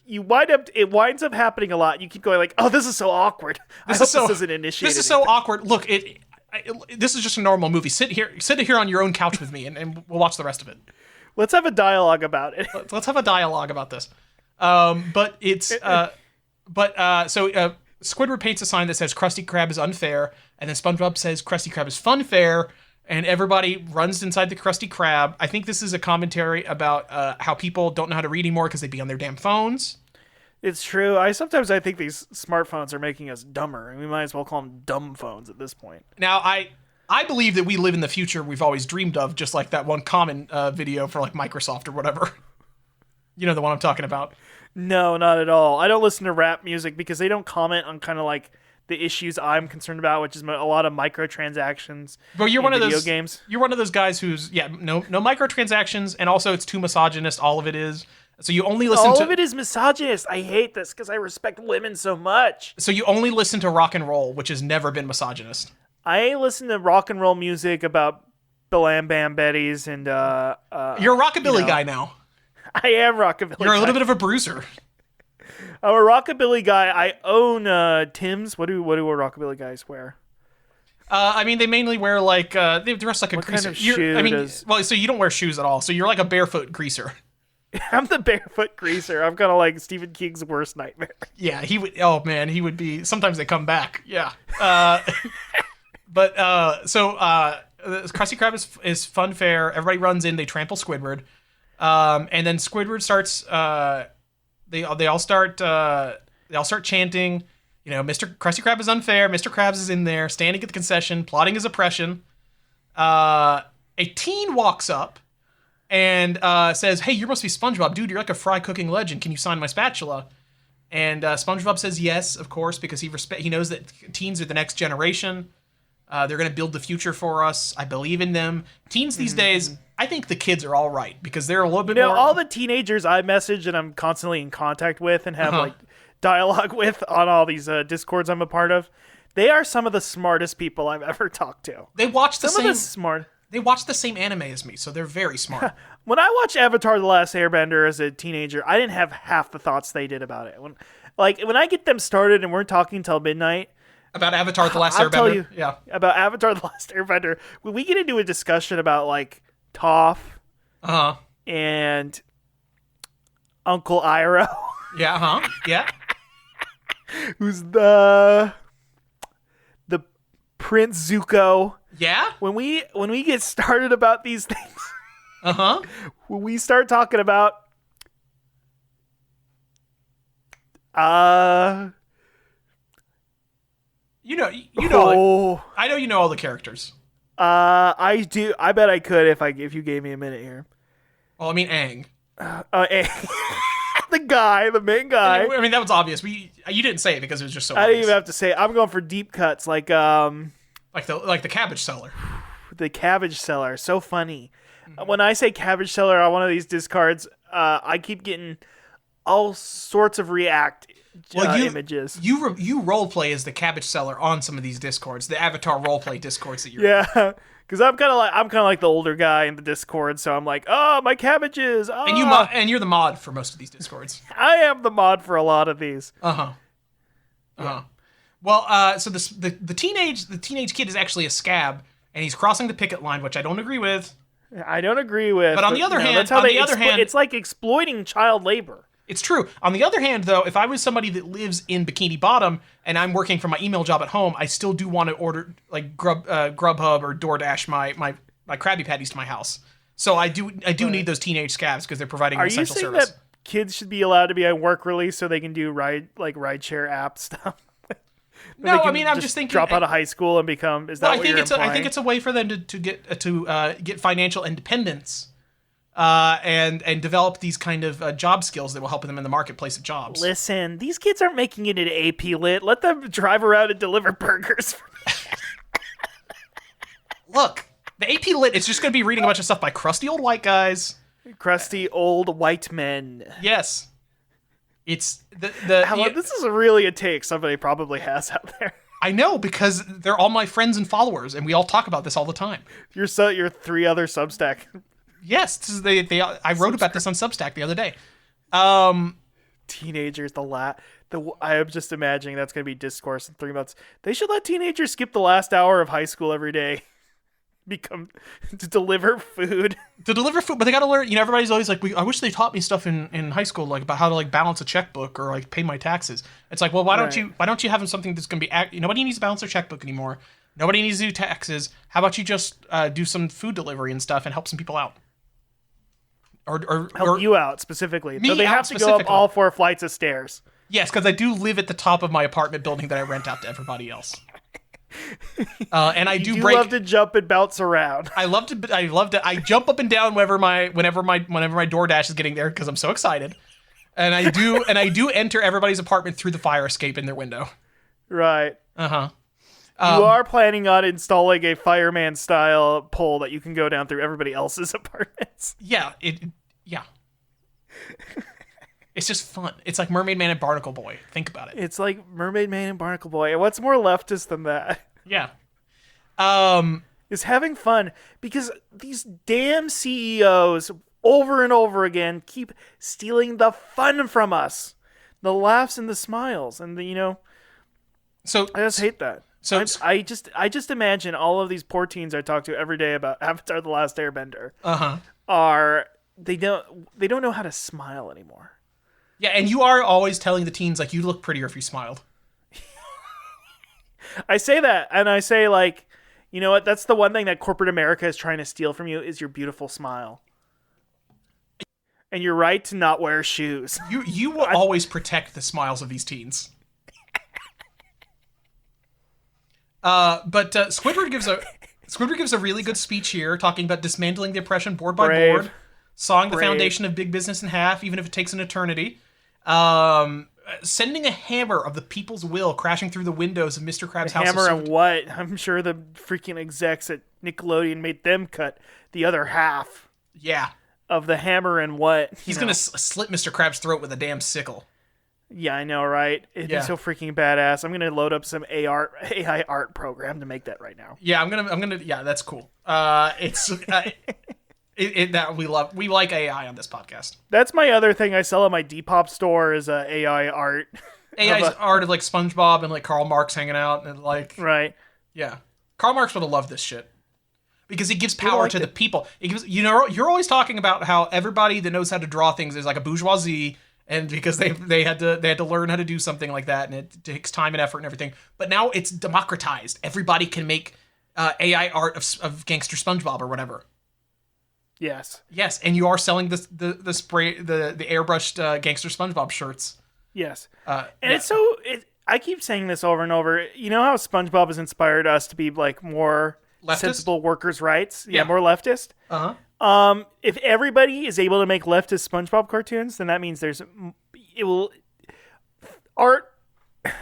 It winds up happening a lot. You keep going oh, this is so awkward. This isn't initiated. This is so awkward. Look, this is just a normal movie. Sit here on your own couch with me, and we'll watch the rest of it. Let's have a dialogue about it. Let's have a dialogue about this. So Squidward paints a sign that says Krusty Krab is unfair, and then SpongeBob says Krusty Krab is funfair, and everybody runs inside the Krusty Krab. I think this is a commentary about how people don't know how to read anymore because they be on their damn phones. It's true. I think these smartphones are making us dumber, and we might as well call them dumb phones at this point. Now, I believe that we live in the future we've always dreamed of, just like that one common video for like Microsoft or whatever. You know the one I'm talking about. No, not at all. I don't listen to rap music because they don't comment on kind of like the issues I'm concerned about, which is a lot of microtransactions. But you're one of video those games. You're one of those guys who's no microtransactions, and also it's too misogynist. All of it is. So you only listen All of it is misogynist. I hate this because I respect women so much. So you only listen to rock and roll, which has never been misogynist. I listen to rock and roll music about Bam Bam Betties and you're a rockabilly guy now. I am rockabilly. You're a little bit of a bruiser. I'm a rockabilly guy. I own Tim's. What do rockabilly guys wear? I mean, they mainly wear like they dress like a what greaser. Kind of shoe So you don't wear shoes at all. So you're like a barefoot greaser. I'm the barefoot greaser. I'm kind of like Stephen King's worst nightmare. Yeah, he would. Oh man, he would be. Sometimes they come back. Yeah. But Krusty Krab is fun fair. Everybody runs in. They trample Squidward, and then Squidward starts. They all start chanting. You know, Mr. Krusty Krab is unfair. Mr. Krabs is in there, standing at the concession, plotting his oppression. A teen walks up and says, "Hey, you must be SpongeBob, dude. You're like a fry cooking legend. Can you sign my spatula?" And SpongeBob says yes, of course, because he knows that teens are the next generation. They're going to build the future for us. I believe in them. Teens these days, I think the kids are all right because they're a little bit more. All the teenagers I message and I'm constantly in contact with and have like dialogue with on all these Discords I'm a part of, they are some of the smartest people I've ever talked to. They watch the same. Smart. They watch the same anime as me, so they're very smart. When I watched Avatar: The Last Airbender as a teenager, I didn't have half the thoughts they did about it. When I get them started and we're talking till midnight about Avatar: The Last Airbender, tell you, yeah, about Avatar: The Last Airbender, when we get into a discussion about like Toph, and Uncle Iroh, yeah, who's the Prince Zuko. Yeah. When we get started about these things, when we start talking about you know I know you know all the characters. I do. I bet I could if you gave me a minute here. Well, I mean Aang. Aang. the main guy. I mean that was obvious. You didn't say it because it was just so I obvious. didn't even have to say it. I'm going for deep cuts like the cabbage seller. The cabbage seller, so funny. When I say cabbage seller on one of these discards, I keep getting all sorts of images. You roleplay as the cabbage seller on some of these discords, the Avatar roleplay discords that you're in. Because I'm kind of like the older guy in the Discord, so I'm like, oh, my cabbages. Oh. And you're the mod for most of these discords. I am the mod for a lot of these. Well, so the teenage kid is actually a scab, and he's crossing the picket line, which I don't agree with. But on the other hand, it's like exploiting child labor. It's true. On the other hand, though, if I was somebody that lives in Bikini Bottom and I'm working for my email job at home, I still do want to order like Grubhub or DoorDash my Krabby Patties to my house. So I do need those teenage scabs because they're providing an essential service. Are you saying that kids should be allowed to be on work release so they can do rideshare app stuff? No, I mean I'm just thinking drop out of high school and become. Is that what you're implying? I think it's a way for them to get financial independence. And develop these kind of job skills that will help them in the marketplace of jobs. Listen, these kids aren't making it into AP Lit. Let them drive around and deliver burgers. Look, the AP Lit is just going to be reading a bunch of stuff by crusty old white guys. Crusty old white men. Yes. It's this is really a take somebody probably has out there. I know, because they're all my friends and followers, and we all talk about this all the time. Your 3 other Substack. Yes, I wrote about this on Substack the other day. Teenagers, I am just imagining that's going to be discourse in 3 months. They should let teenagers skip the last hour of high school every day. To deliver food. But they got to learn. You know, everybody's always like, I wish they taught me stuff in high school, like about how to like balance a checkbook or like pay my taxes. It's like, well, why don't you have something that's going to be? Nobody needs to balance their checkbook anymore. Nobody needs to do taxes. How about you just do some food delivery and stuff and help some people out? Or help you out specifically. So they have to go up all 4 flights of stairs. Yes, because I do live at the top of my apartment building that I rent out to everybody else. And I do love to jump and bounce around. I love to. I jump up and down whenever my DoorDash is getting there because I'm so excited. And I do enter everybody's apartment through the fire escape in their window. Right. Uh-huh. You are planning on installing a fireman style pole that you can go down through everybody else's apartments. Yeah. Yeah. It's just fun. It's like Mermaid Man and Barnacle Boy. Think about it. It's like Mermaid Man and Barnacle Boy. What's more leftist than that? Yeah. Is having fun, because these damn CEOs over and over again keep stealing the fun from us. The laughs and the smiles and the, So I just hate that. So I just imagine all of these poor teens I talk to every day about Avatar: The Last Airbender. They don't know how to smile anymore. Yeah, and you are always telling the teens, like, you look prettier if you smiled. I say that, and I say, like, you know what? That's the one thing that corporate America is trying to steal from you is your beautiful smile. And you're right to not wear shoes. You will always protect the smiles of these teens. But Squidward gives a really good speech here, talking about dismantling the oppression board by board, sawing the foundation of big business in half, even if it takes an eternity. Sending a hammer of the people's will crashing through the windows of Mr. Krabs' house. Hammer and what? I'm sure the freaking execs at Nickelodeon made them cut the other half. Yeah. Of the hammer and what? He's going to slit Mr. Krabs' throat with a damn sickle. Yeah, I know, right? It'd be so freaking badass. I'm going to load up some AI art program to make that right now. Yeah, I'm going to yeah, that's cool. It's that we like AI on this podcast. That's my other thing I sell at my Depop store is AI art. AI's art of like SpongeBob and like Karl Marx hanging out and like right. Yeah, Karl Marx would have loved this shit because it gives power to the people. It gives you're always talking about how everybody that knows how to draw things is like a bourgeoisie, and because they had to learn how to do something like that, and it takes time and effort and everything. But now it's democratized. Everybody can make AI art of gangster SpongeBob or whatever. Yes, and you are selling the airbrushed gangster SpongeBob shirts. Yes, it's so. I keep saying this over and over. You know how SpongeBob has inspired us to be like more leftist? Sensible workers' rights. Yeah, more leftist. If everybody is able to make leftist SpongeBob cartoons, then that means art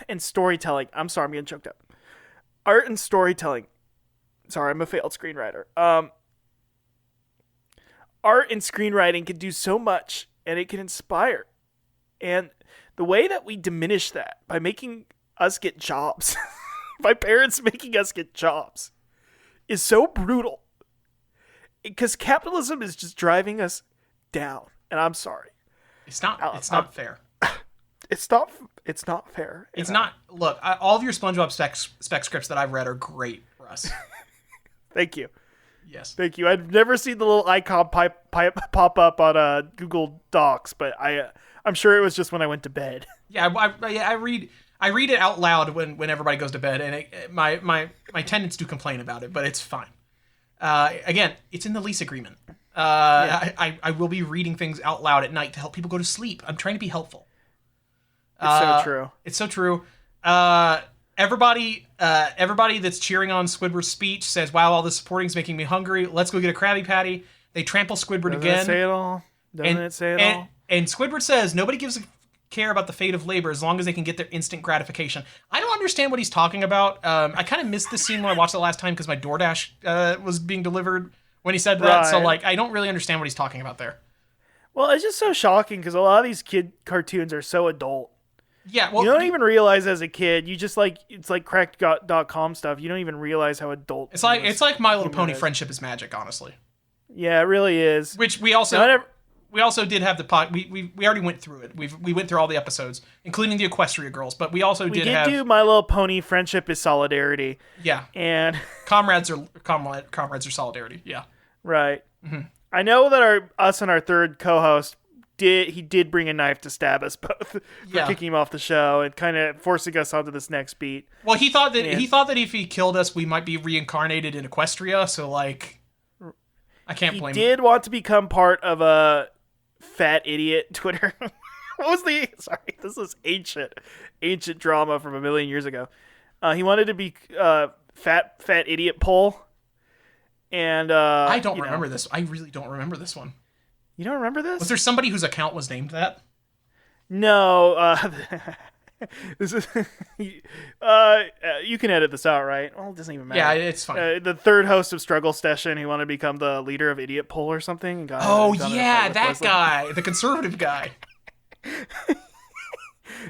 and storytelling. I'm sorry, I'm getting choked up. Art and storytelling. Sorry, I'm a failed screenwriter. Art and screenwriting can do so much, and it can inspire. And the way that we diminish that by making us get jobs, by parents making us get jobs, is so brutal. Because capitalism is just driving us down, and I'm sorry. It's not fair. It's not fair. It's not. Look, all of your SpongeBob spec scripts that I've read are great, Russ. Thank you. Yes. Thank you. I've never seen the little icon pop up on Google Docs, but I'm sure it was just when I went to bed. Yeah, I read it out loud when everybody goes to bed, and my tenants do complain about it, but it's fine. Again, it's in the lease agreement. I will be reading things out loud at night to help people go to sleep. I'm trying to be helpful. It's so true. It's so true. Everybody that's cheering on Squidward's speech says, "Wow, all this supporting is making me hungry. Let's go get a Krabby Patty." They trample Squidward again. Doesn't it say it all? And Squidward says, "Nobody gives a care about the fate of labor as long as they can get their instant gratification." I don't understand what he's talking about. I kind of missed this scene when I watched it last time because my DoorDash was being delivered when he said that. Right. So like, I don't really understand what he's talking about there. Well, it's just so shocking because a lot of these kid cartoons are so adult. Yeah, well, you don't even realize as a kid. You just it's like cracked.com stuff. You don't even realize how adult. It's like My Little Pony Friendship is Magic, honestly. Yeah, it really is. Which we also did have the pod. We already went through it. We went through all the episodes, including the Equestria Girls. But we also did do My Little Pony Friendship is Solidarity. Yeah, and comrades are solidarity. Yeah, right. Mm-hmm. I know that us and our third co-host. He did bring a knife to stab us both for kicking him off the show and kind of forcing us onto this next beat. Well, he thought that if he killed us, we might be reincarnated in Equestria. So like, I can't blame him. He did want to become part of a fat idiot Twitter What was the? Sorry, this is ancient drama from a million years ago. He wanted to be fat idiot Pole. And I don't remember this. I really don't remember this one. You don't remember this? Was there somebody whose account was named that? No. This is. You can edit this out, right? Well, it doesn't even matter. Yeah, it's fine. The third host of Struggle Session, he wanted to become the leader of Idiot Pole or something. That guy, the conservative guy.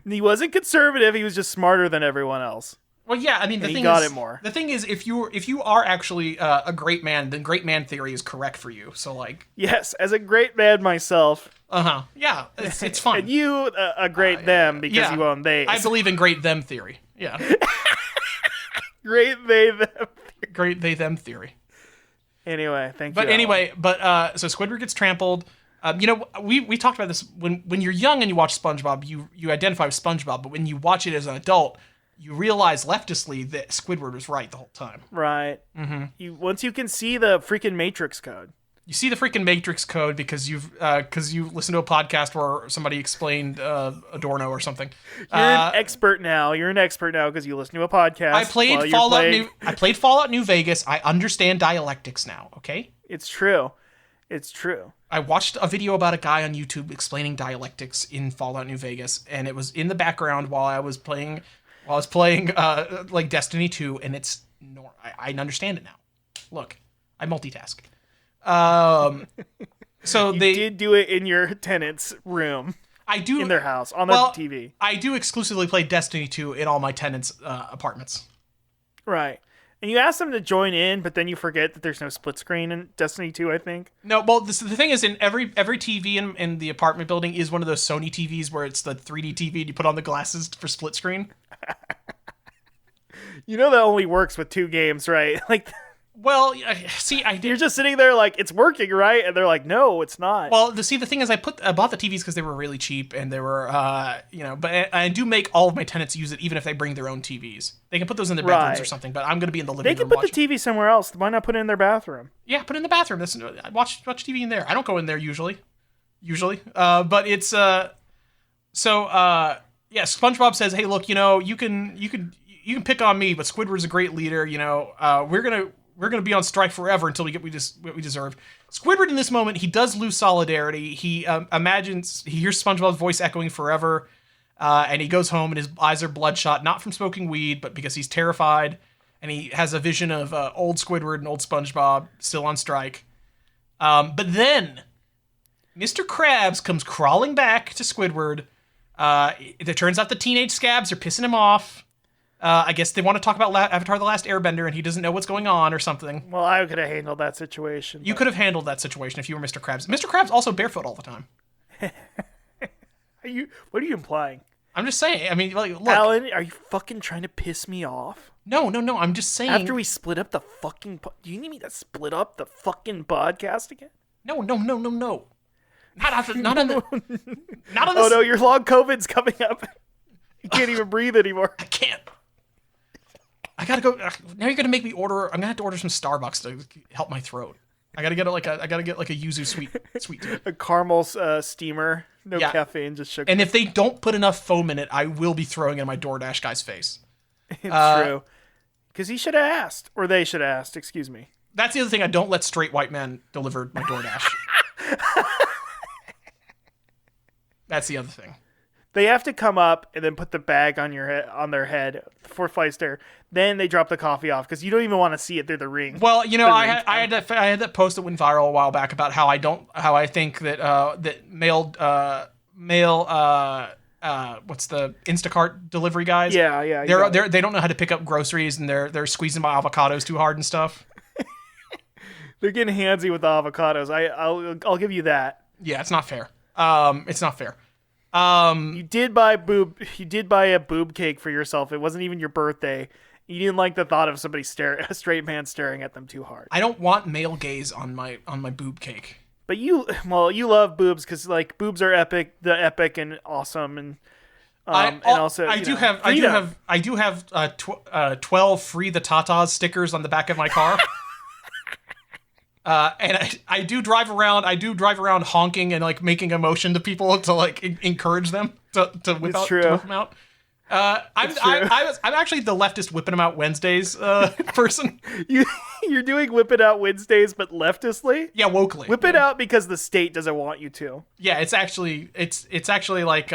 He wasn't conservative. He was just smarter than everyone else. Well, yeah, I mean, he got it more. The thing is, if you are actually a great man, then great man theory is correct for you. So, like, yes, as a great man myself. Yeah, it's fine. And you a great them because you own they. I believe in great them theory. Yeah. Great they them. Great they them theory. Anyway, thank you. But anyway, so Squidward gets trampled. We talked about this when you're young and you watch SpongeBob, you identify with SpongeBob, but when you watch it as an adult, you realize leftistly that Squidward was right the whole time. Right. Mm-hmm. Once you can see the freaking Matrix code. You see the freaking Matrix code because you listened to a podcast where somebody explained Adorno or something. You're an expert now. You're an expert now because you listen to a podcast. I played Fallout New Vegas. I understand dialectics now. Okay. It's true. It's true. I watched a video about a guy on YouTube explaining dialectics in Fallout New Vegas, and it was in the background while I was playing like Destiny 2, and I understand it now. Look, I multitask. So they did do it in your tenant's room. I do in their house on the TV. I do exclusively play Destiny 2 in all my tenants' apartments. Right. And you ask them to join in, but then you forget that there's no split screen in Destiny 2, I think. No, well, the thing is, in every TV in the apartment building is one of those Sony TVs where it's the 3D TV and you put on the glasses for split screen. You know that only works with 2 games, right? Like, well, see, you're just sitting there like, it's working, right? And they're like, no, it's not. Well, the thing is, I bought the TVs because they were really cheap and they were, but I do make all of my tenants use it even if they bring their own TVs. They can put those in their bedrooms or something, but I'm going to be in the living room. They can put the TV somewhere else. Why not put it in their bathroom? Yeah, put it in the bathroom. I watch TV in there. I don't go in there usually. But it's, SpongeBob says, hey, look, you can pick on me, but Squidward's a great leader. We're gonna be on strike forever until we get what we deserve. Squidward in this moment, he does lose solidarity. He he hears SpongeBob's voice echoing forever, and he goes home and his eyes are bloodshot, not from smoking weed, but because he's terrified, and he has a vision of old Squidward and old SpongeBob still on strike. But then Mr. Krabs comes crawling back to Squidward. It turns out the teenage scabs are pissing him off. I guess they want to talk about Avatar: The Last Airbender, and he doesn't know what's going on or something. Well, I could have handled that situation. You could have handled that situation if you were Mr. Krabs. Mr. Krabs also barefoot all the time. What are you implying? I'm just saying. I mean, like, look. Alan, are you fucking trying to piss me off? No. I'm just saying. After we split up the fucking... Do you need me to split up the fucking podcast again? No. Not on the... Oh, no, your long COVID's coming up. You can't even breathe anymore. I can't. I gotta go. Now you're gonna make me order. I'm gonna have to order some Starbucks to help my throat. I gotta get like a yuzu sweet tea. A caramel steamer, no caffeine, just sugar. And if they don't put enough foam in it, I will be throwing it in my DoorDash guy's face. It's true, because he should have asked, or they should have asked. Excuse me. That's the other thing. I don't let straight white men deliver my DoorDash. That's the other thing. They have to come up and then put the bag on their head for flight stare. Then they drop the coffee off because you don't even want to see it through the ring. Well, I had that post that went viral a while back about how I think that male what's the Instacart delivery guys? Yeah. They don't know how to pick up groceries and they're squeezing my avocados too hard and stuff. They're getting handsy with the avocados. I'll give you that. Yeah, it's not fair. It's not fair. You did buy a boob cake for yourself. It wasn't even your birthday. You didn't like the thought of somebody a straight man staring at them too hard. I don't want male gaze on my boob cake. But you love boobs because like boobs are epic and awesome and also I do have 12 free the Tatas stickers on the back of my car. And I do drive around honking and like making a motion to people to like encourage them to whip them out. I'm actually the leftist whipping them out Wednesdays person. You're doing whip it out Wednesdays, but leftistly. Yeah, wokely. Whip it out because the state doesn't want you to. Yeah, it's actually like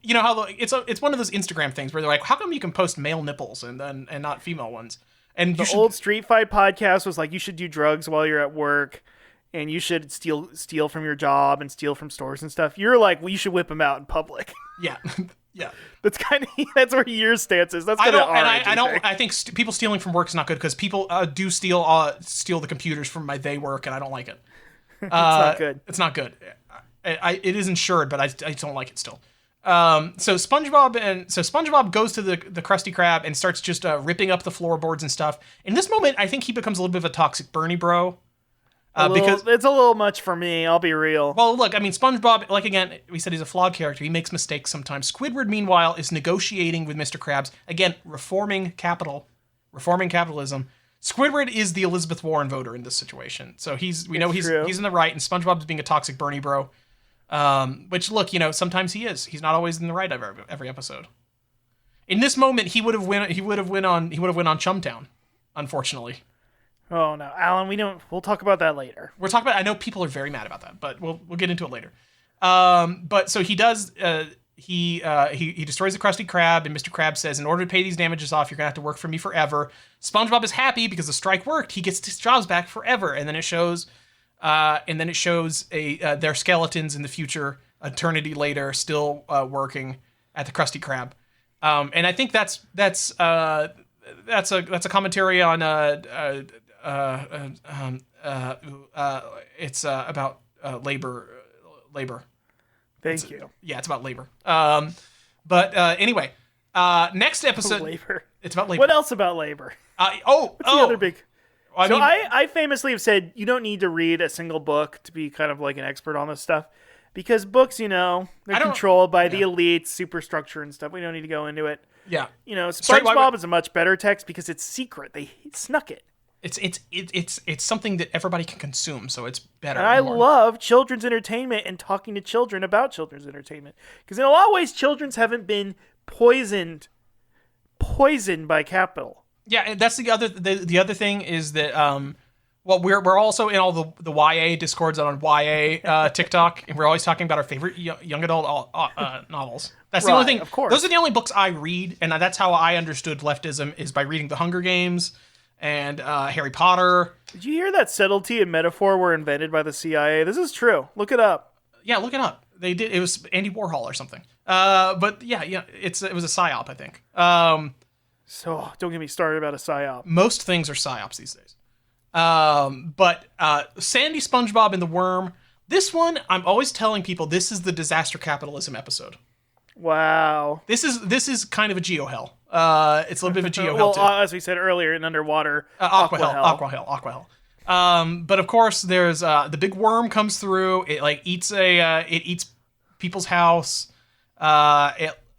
you know how it's one of those Instagram things where they're like, how come you can post male nipples and not female ones? And the old Street Fight podcast was like, you should do drugs while you're at work, and you should steal from your job and steal from stores and stuff. You're like, well, you should whip them out in public. Yeah. Yeah, that's where your stance is. That's kind of I think people stealing from work is not good because people do steal the computers from my work, and I don't like it. It's not good. It's not good. It is insured, but I don't like it still. So SpongeBob goes to the Krusty Krab and starts just ripping up the floorboards and stuff. In this moment, I think he becomes a little bit of a toxic Bernie bro. Because it's a little much for me, I'll be real. Well, look, I mean, SpongeBob, like again, we said he's a flawed character. He makes mistakes sometimes. Squidward, meanwhile, is negotiating with Mr. Krabs. Again, reforming capitalism. Squidward is the Elizabeth Warren voter in this situation. So he's in the right, and SpongeBob's being a toxic Bernie bro. Which, look, you know, sometimes he is. He's not always in the right every episode. In this moment, he would have went on Chumtown, unfortunately. Oh no, Alan, we'll talk about that later. I know people are very mad about that, but we'll get into it later. But so he does, he destroys the Krusty Krab, and Mr. Krab says, in order to pay these damages off, you're gonna have to work for me forever. SpongeBob is happy because the strike worked. He gets his jobs back forever. And then it shows their skeletons in the future, eternity later, still working at the Krusty Krab. And I think that's a commentary on it's about labor. Thank you. Yeah, it's about labor. But anyway, next episode. Labor. It's about labor. What else about labor? What's the other big? I famously have said you don't need to read a single book to be kind of like an expert on this stuff, because books, you know, they're controlled by the elites, superstructure and stuff. We don't need to go into it. Yeah. You know, SpongeBob is a much better text because it's secret. They snuck it. It's something that everybody can consume, so it's better. And I love children's entertainment and talking to children about children's entertainment, because in a lot of ways, children's haven't been poisoned by capital. Yeah, and that's the other thing is that well, we're also in all the YA discords on YA TikTok, and we're always talking about our favorite young adult novels. That's the only thing. Of course, those are the only books I read, and that's how I understood leftism, is by reading The Hunger Games and Harry Potter. Did you hear that subtlety and metaphor were invented by the CIA? This is true. Look it up. Yeah, look it up. They did. It was Andy Warhol or something. But yeah, it was a psyop, I think. So don't get me started about a psyop. Most things are psyops these days. But Sandy, SpongeBob, and the Worm. This one, I'm always telling people, this is the disaster capitalism episode. Wow. This is kind of a geo-hell. It's a little bit of a geo-hell, well, too. As we said earlier, in underwater, aqua hell. But of course, there's the big worm comes through. It like eats people's house.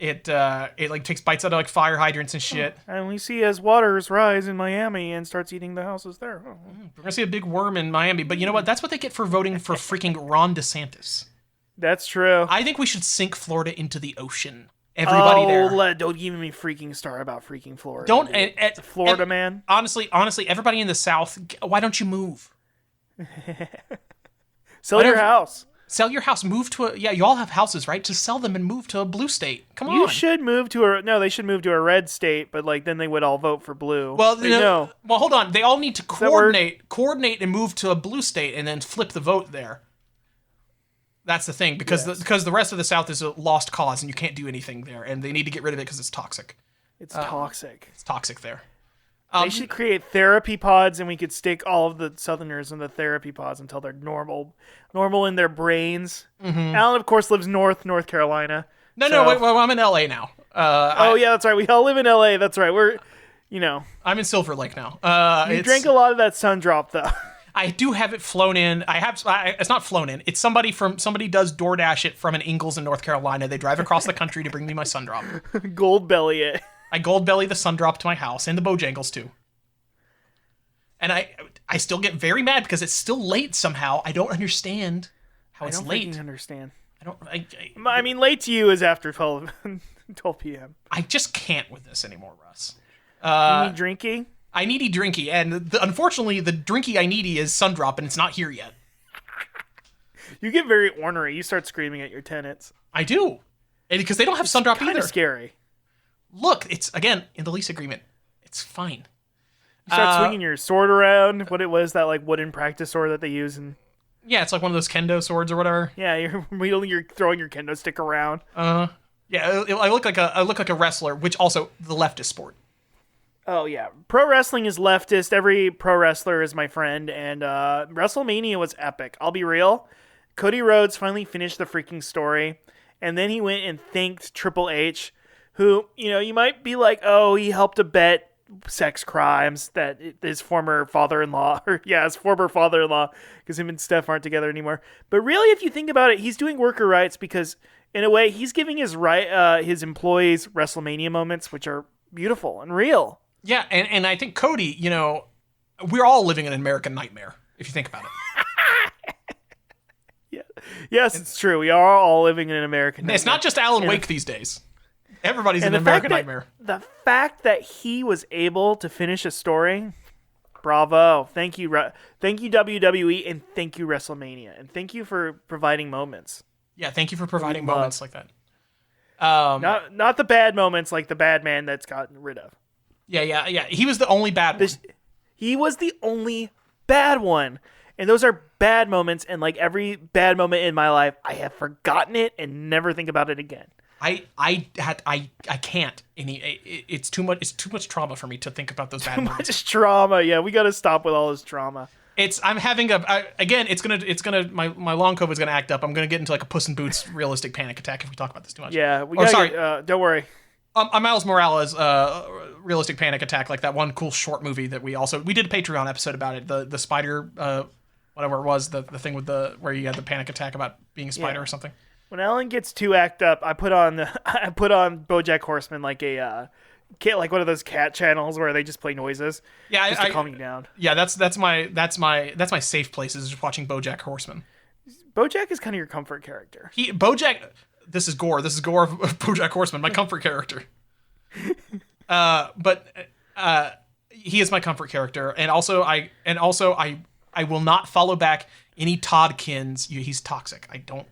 It like takes bites out of like fire hydrants and shit. And we see as waters rise in Miami and starts eating the houses there. Oh. We're gonna see a big worm in Miami, but you know what? That's what they get for voting for freaking Ron DeSantis. That's true. I think we should sink Florida into the ocean. Everybody there. Don't give me freaking star about freaking Florida. Don't. Florida man. Honestly, everybody in the South, why don't you move? Sell your house. Sell your house. Move to you all have houses, right? Just sell them and move to a blue state. Come on. You should move to they should move to a red state, but like then they would all vote for blue. Well, no. Well, hold on. They all need to coordinate and move to a blue state and then flip the vote there. That's the thing, because the rest of the South is a lost cause and you can't do anything there, and they need to get rid of it because it's toxic. It's toxic. It's toxic there. They should create therapy pods, and we could stick all of the Southerners in the therapy pods until they're normal in their brains. Mm-hmm. Alan, of course, lives North Carolina. No, wait, well, I'm in LA now. Yeah, that's right. We all live in LA. That's right. We're, I'm in Silver Lake now. You drank a lot of that sun drop, though. I do have it flown in. It's not flown in. It's somebody does DoorDash it from an Ingalls in North Carolina. They drive across the country to bring me my sun drop. Gold belly it. I gold belly the sun drop to my house, and the Bojangles too. And I still get very mad because it's still late somehow. I don't understand how it's late. I don't understand. I mean, late to you is after 12 p.m. I just can't with this anymore, Russ. You need drinky? I needy drinky, and unfortunately, the drinky I needy is Sundrop, and it's not here yet. You get very ornery. You start screaming at your tenants. I do, and because they don't have Sundrop either. It's scary. Look, it's again in the lease agreement. It's fine. You start swinging your sword around. What it was, that like wooden practice sword that they use in. Yeah, it's like one of those kendo swords or whatever. Yeah, you're throwing your kendo stick around. Yeah, I look like a wrestler, which also the leftist sport. Oh yeah, pro wrestling is leftist. Every pro wrestler is my friend, and WrestleMania was epic. I'll be real. Cody Rhodes finally finished the freaking story, and then he went and thanked Triple H, who, you might be like, oh, he helped abet sex crimes that his former father-in-law, because him and Steph aren't together anymore. But really, if you think about it, he's doing worker rights because, in a way, he's giving his employees WrestleMania moments, which are beautiful and real. Yeah, and I think Cody, we're all living in an American nightmare, if you think about it. Yeah. Yes, it's true. We are all living in an American nightmare. It's not just Alan Wake these days. Everybody's in an American nightmare. The fact that he was able to finish a story, bravo. Thank you WWE, and thank you WrestleMania, and thank you for providing moments. Yeah, thank you for providing moments like that. Not the bad moments like the bad man that's gotten rid of. Yeah. He was the only bad one. He was the only bad one. And those are bad moments, and like every bad moment in my life, I have forgotten it and never think about it again. I can't. It's too much trauma for me to think about those bad moments. It's trauma. Yeah, we got to stop with all this trauma. I'm having my long COVID's gonna act up. I'm gonna get into like a Puss in Boots realistic panic attack if we talk about this too much. Yeah, don't worry. Miles Morales realistic panic attack, like that one cool short movie that we did a Patreon episode about it. The spider, whatever it was, the thing with where you had the panic attack about being a spider or something. When Alan gets too act up, I put on BoJack Horseman, like like one of those cat channels where they just play noises. Yeah, just to calm you down. Yeah, that's my safe place, is just watching BoJack Horseman. BoJack is kind of your comfort character. This is Gore. This is Gore of BoJack Horseman, my comfort character. But he is my comfort character, and also I will not follow back any Toddkins. He's toxic. I don't.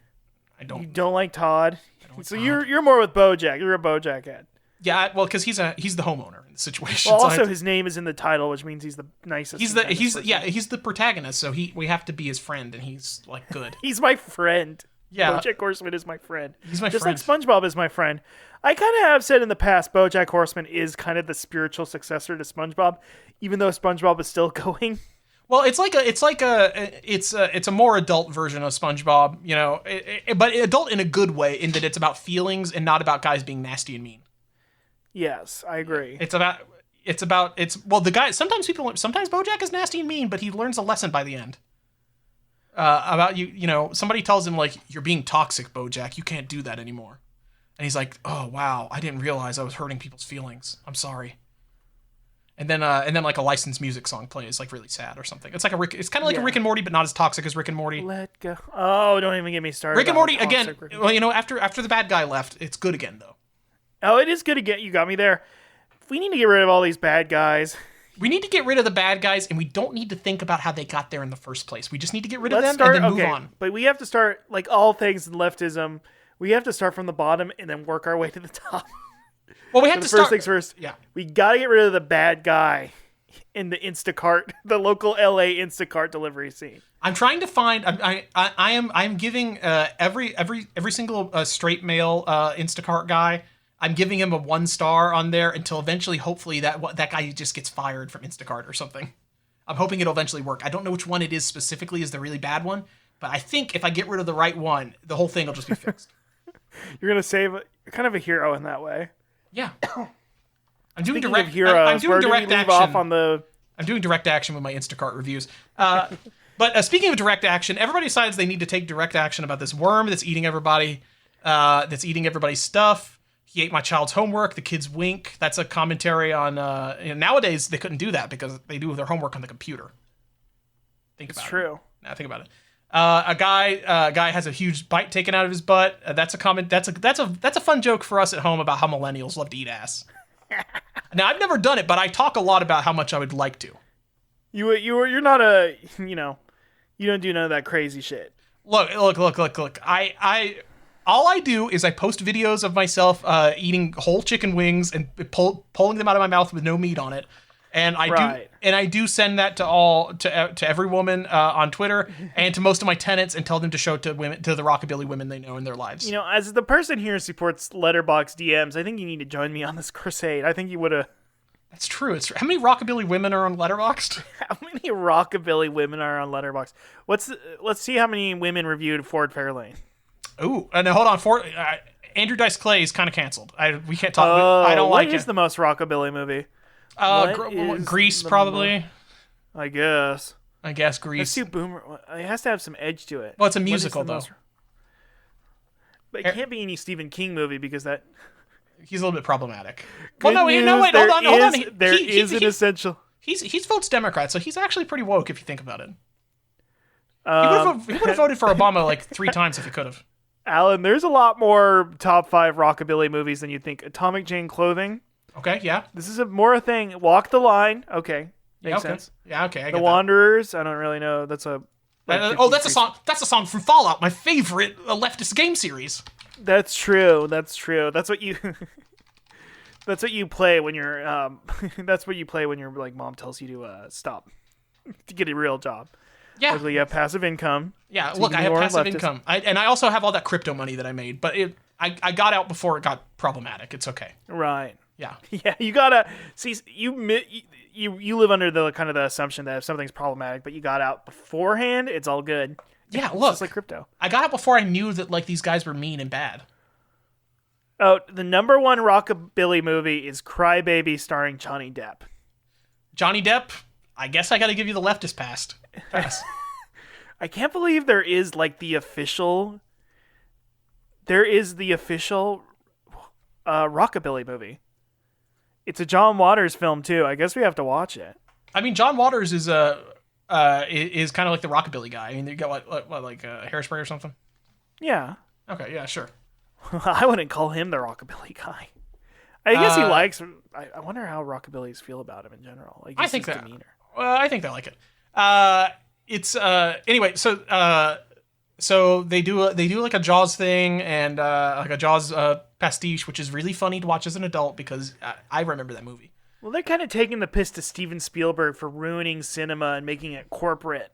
You don't like Todd? So you're more with BoJack. You're a BoJack head. Yeah, well, because he's the homeowner in the situation. Well, also his name is in the title, which means he's the nicest. He's the protagonist, so we have to be his friend, and he's like good. He's my friend. Yeah, BoJack Horseman is my friend. He's my friend. Just like SpongeBob is my friend. I kind of have said in the past, BoJack Horseman is kind of the spiritual successor to SpongeBob, even though SpongeBob is still going. Well, it's a more adult version of SpongeBob, but adult in a good way, in that it's about feelings and not about guys being nasty and mean. Yes, I agree. The guy. Sometimes BoJack is nasty and mean, but he learns a lesson by the end. About somebody tells him, like, you're being toxic, BoJack. You can't do that anymore. And he's like, oh wow, I didn't realize I was hurting people's feelings. I'm sorry. And then like a licensed music song plays, like really sad or something. It's like it's kind of like a Rick and Morty, but not as toxic as Rick and Morty. Let go. Oh, don't even get me started. Rick and Morty again. Well, after the bad guy left, it's good again though. Oh, it is good again. You got me there. We need to get rid of all these bad guys. We need to get rid of the bad guys, and we don't need to think about how they got there in the first place. We just need to get rid of them and then move on. But we have to start, like all things in leftism, we have to start from the bottom and then work our way to the top. Well, we have to start. First things first. Yeah. We got to get rid of the bad guy in the Instacart, the local LA Instacart delivery scene. I'm trying to find. I'm giving every single straight male Instacart guy. I'm giving him a 1 star on there until eventually, hopefully, that guy just gets fired from Instacart or something. I'm hoping it'll eventually work. I don't know which one it is specifically is the really bad one, but I think if I get rid of the right one, the whole thing will just be fixed. You're kind of a hero in that way. Yeah. I'm doing direct action. I'm doing direct action with my Instacart reviews. But speaking of direct action, everybody decides they need to take direct action about this worm that's eating everybody, that's eating everybody's stuff. He ate my child's homework. The kids wink. That's a commentary on... nowadays, they couldn't do that because they do their homework on the computer. Think about it. It's true. Now think about it. A guy has a huge bite taken out of his butt. That's a fun joke for us at home about how millennials love to eat ass. Now I've never done it, but I talk a lot about how much I would like to. You're not a, you don't do none of that crazy shit. Look. All I do is I post videos of myself eating whole chicken wings and pulling them out of my mouth with no meat on it, and I do send that to every woman on Twitter and to most of my tenants and tell them to show it to the rockabilly women they know in their lives. As the person here who supports letterbox DMs, I think you need to join me on this crusade. I think you would have. That's true. How many rockabilly women are on Letterboxd? How many rockabilly women are on Letterboxd? Let's see how many women reviewed Ford Fairlane. Ooh, no, hold on. Andrew Dice Clay is kind of canceled. We can't talk. I don't like it. What is the most rockabilly movie? Grease, probably. I guess Grease. Let's do Boomer. It has to have some edge to it. Well, it's a musical though. But it can't be any Stephen King movie because that. He's a little bit problematic. Hold on. There is an essential. He's votes Democrat, so he's actually pretty woke if you think about it. He would have voted for Obama like 3 times if he could have. Alan, there's a lot more top 5 rockabilly movies than you think. Atomic Jane Clothing. Okay, yeah. This is more a thing. Walk the Line. Okay, makes sense. Yeah, okay. The Wanderers. I don't really know. That's a. That's a song. That's a song from Fallout, my favorite leftist game series. That's true. That's what you. That's what you play when you're. That's what you play when your mom tells you to stop, to get a real job. Yeah. Luckily, you have passive income. Yeah. Look, I have passive income, and I also have all that crypto money that I made. But I got out before it got problematic. It's okay. Right. Yeah. Yeah. You gotta see. You live under the kind of the assumption that if something's problematic, but you got out beforehand, it's all good. Yeah, it's look, just like crypto. I got out before I knew that these guys were mean and bad. Oh, the number 1 rockabilly movie is Cry Baby starring Johnny Depp. Johnny Depp, I guess I got to give you the leftist pass. I can't believe there is the official. There is the official rockabilly movie. It's a John Waters film too. I guess we have to watch it. I mean, John Waters is kind of like the rockabilly guy. I mean, you got what Hairspray or something? Yeah. Okay. Yeah. Sure. I wouldn't call him the rockabilly guy. I guess he likes. I wonder how rockabillys feel about him in general. I think that. Demeanor. I think they like it. It's anyway. So they do like a Jaws thing and like a Jaws pastiche, which is really funny to watch as an adult because I remember that movie. Well, they're kind of taking the piss to Steven Spielberg for ruining cinema and making it corporate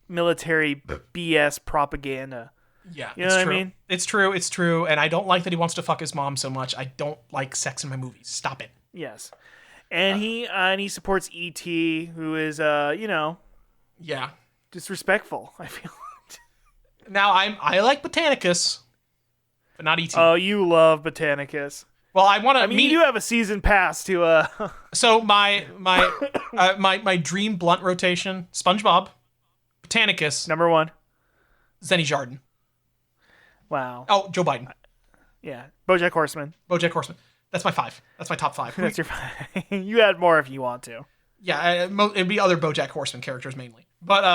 military BS propaganda. Yeah, you know what I mean? It's true, and I don't like that he wants to fuck his mom so much. I don't like sex in my movies. Stop it. Yes, and he supports E.T., who is yeah, disrespectful. I feel. Now I like Botanicus, but not E.T. Oh, you love Botanicus. Well, I want to. I mean, you do have a season pass to. So my dream blunt rotation: SpongeBob, Botanicus, number 1, Zenny Jardin. Wow. Oh, Joe Biden. Yeah, BoJack Horseman. That's my 5. That's my top 5. That's your 5. You add more if you want to. Yeah, it'd be other BoJack Horseman characters mainly. But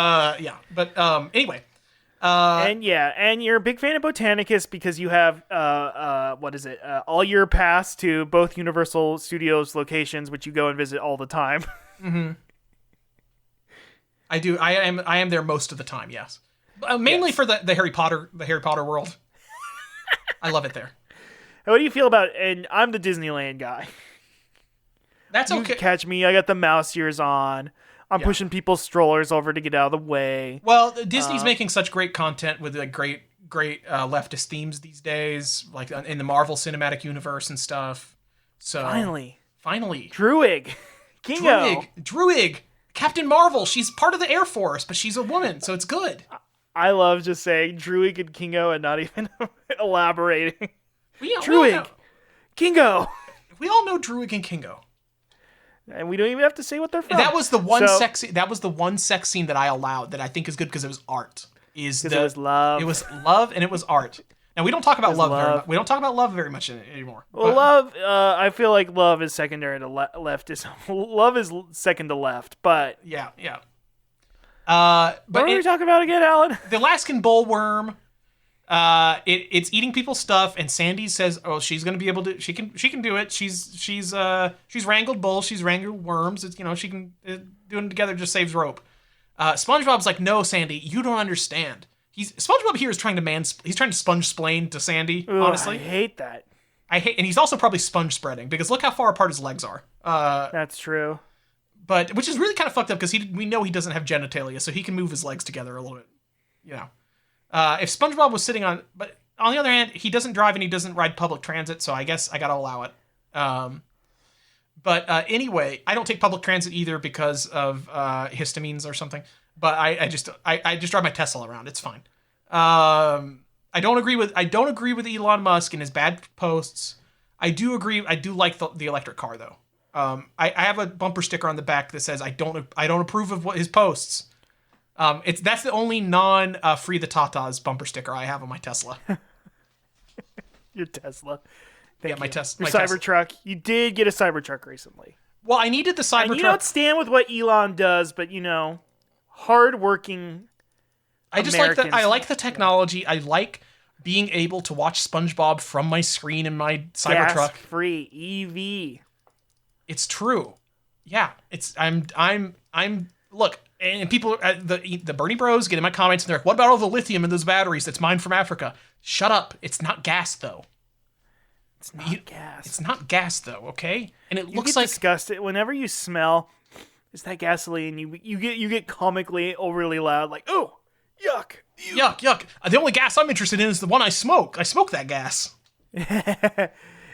anyway. And you're a big fan of Botanicus because you have all year pass to both Universal Studios locations, which you go and visit all the time. Mm-hmm. I do. I am there most of the time. Yes, mainly for the Harry Potter world. I love it there. What do you feel about? And I'm the Disneyland guy. That's okay. You catch me. I got the mouse ears on. I'm pushing people's strollers over to get out of the way. Well, Disney's making such great content with great leftist themes these days, like in the Marvel Cinematic Universe and stuff. So finally, Druig, Kingo, Druig, Captain Marvel. She's part of the Air Force, but she's a woman, so it's good. I love just saying Druig and Kingo and not even elaborating. Druig, Kingo. We all know Druig and Kingo. And we don't even have to say what they're from. That was the one sex scene that I allowed that I think is good because it was art. It was love. It was love and it was art. Now we don't talk about love. We don't talk about love very much anymore. Well, love. I feel like love is secondary to leftism. Love is second to left, but yeah. But what were we talking about again, Alan? the Alaskan bullworm, it's eating people's stuff, and Sandy says, "Oh, she's gonna be able to. She can do it. She's wrangled bulls. She's wrangled worms. It's she can doing it together just saves rope." SpongeBob's like, "No, Sandy, you don't understand." SpongeBob here is trying to he's trying to sponge-splain to Sandy. Ugh, honestly, I hate that. and he's also probably sponge spreading because look how far apart his legs are. That's true. But which is really kind of fucked up because we know he doesn't have genitalia, so he can move his legs together a little bit. If SpongeBob was sitting on, but on the other hand, he doesn't drive and he doesn't ride public transit, so I guess I gotta allow it. But anyway, I don't take public transit either because of histamines or something. But I just drive my Tesla around. It's fine. I don't agree with Elon Musk and his bad posts. I do like the electric car though. I have a bumper sticker on the back that says I don't approve of his posts. That's the only non free the Tatas bumper sticker I have on my Tesla. Your Tesla. My Tesla. Your Cybertruck. You did get a Cybertruck recently. Well, I needed the Cybertruck. And you don't stand with what Elon does, but hardworking. I just Americans. I like the technology. I like being able to watch SpongeBob from my screen in my Cybertruck. Gas-free EV. It's true. Yeah. Look, and people, the Bernie Bros get in my comments and they're like, what about all the lithium in those batteries that's mined from Africa? Shut up. It's not gas, though. It's not gas. It's not gas, though, okay? And it looks like... You get disgusted. Whenever you smell, is that gasoline, you get comically overly loud, like, oh, yuck. Yuck. The only gas I'm interested in is the one I smoke. I smoke that gas.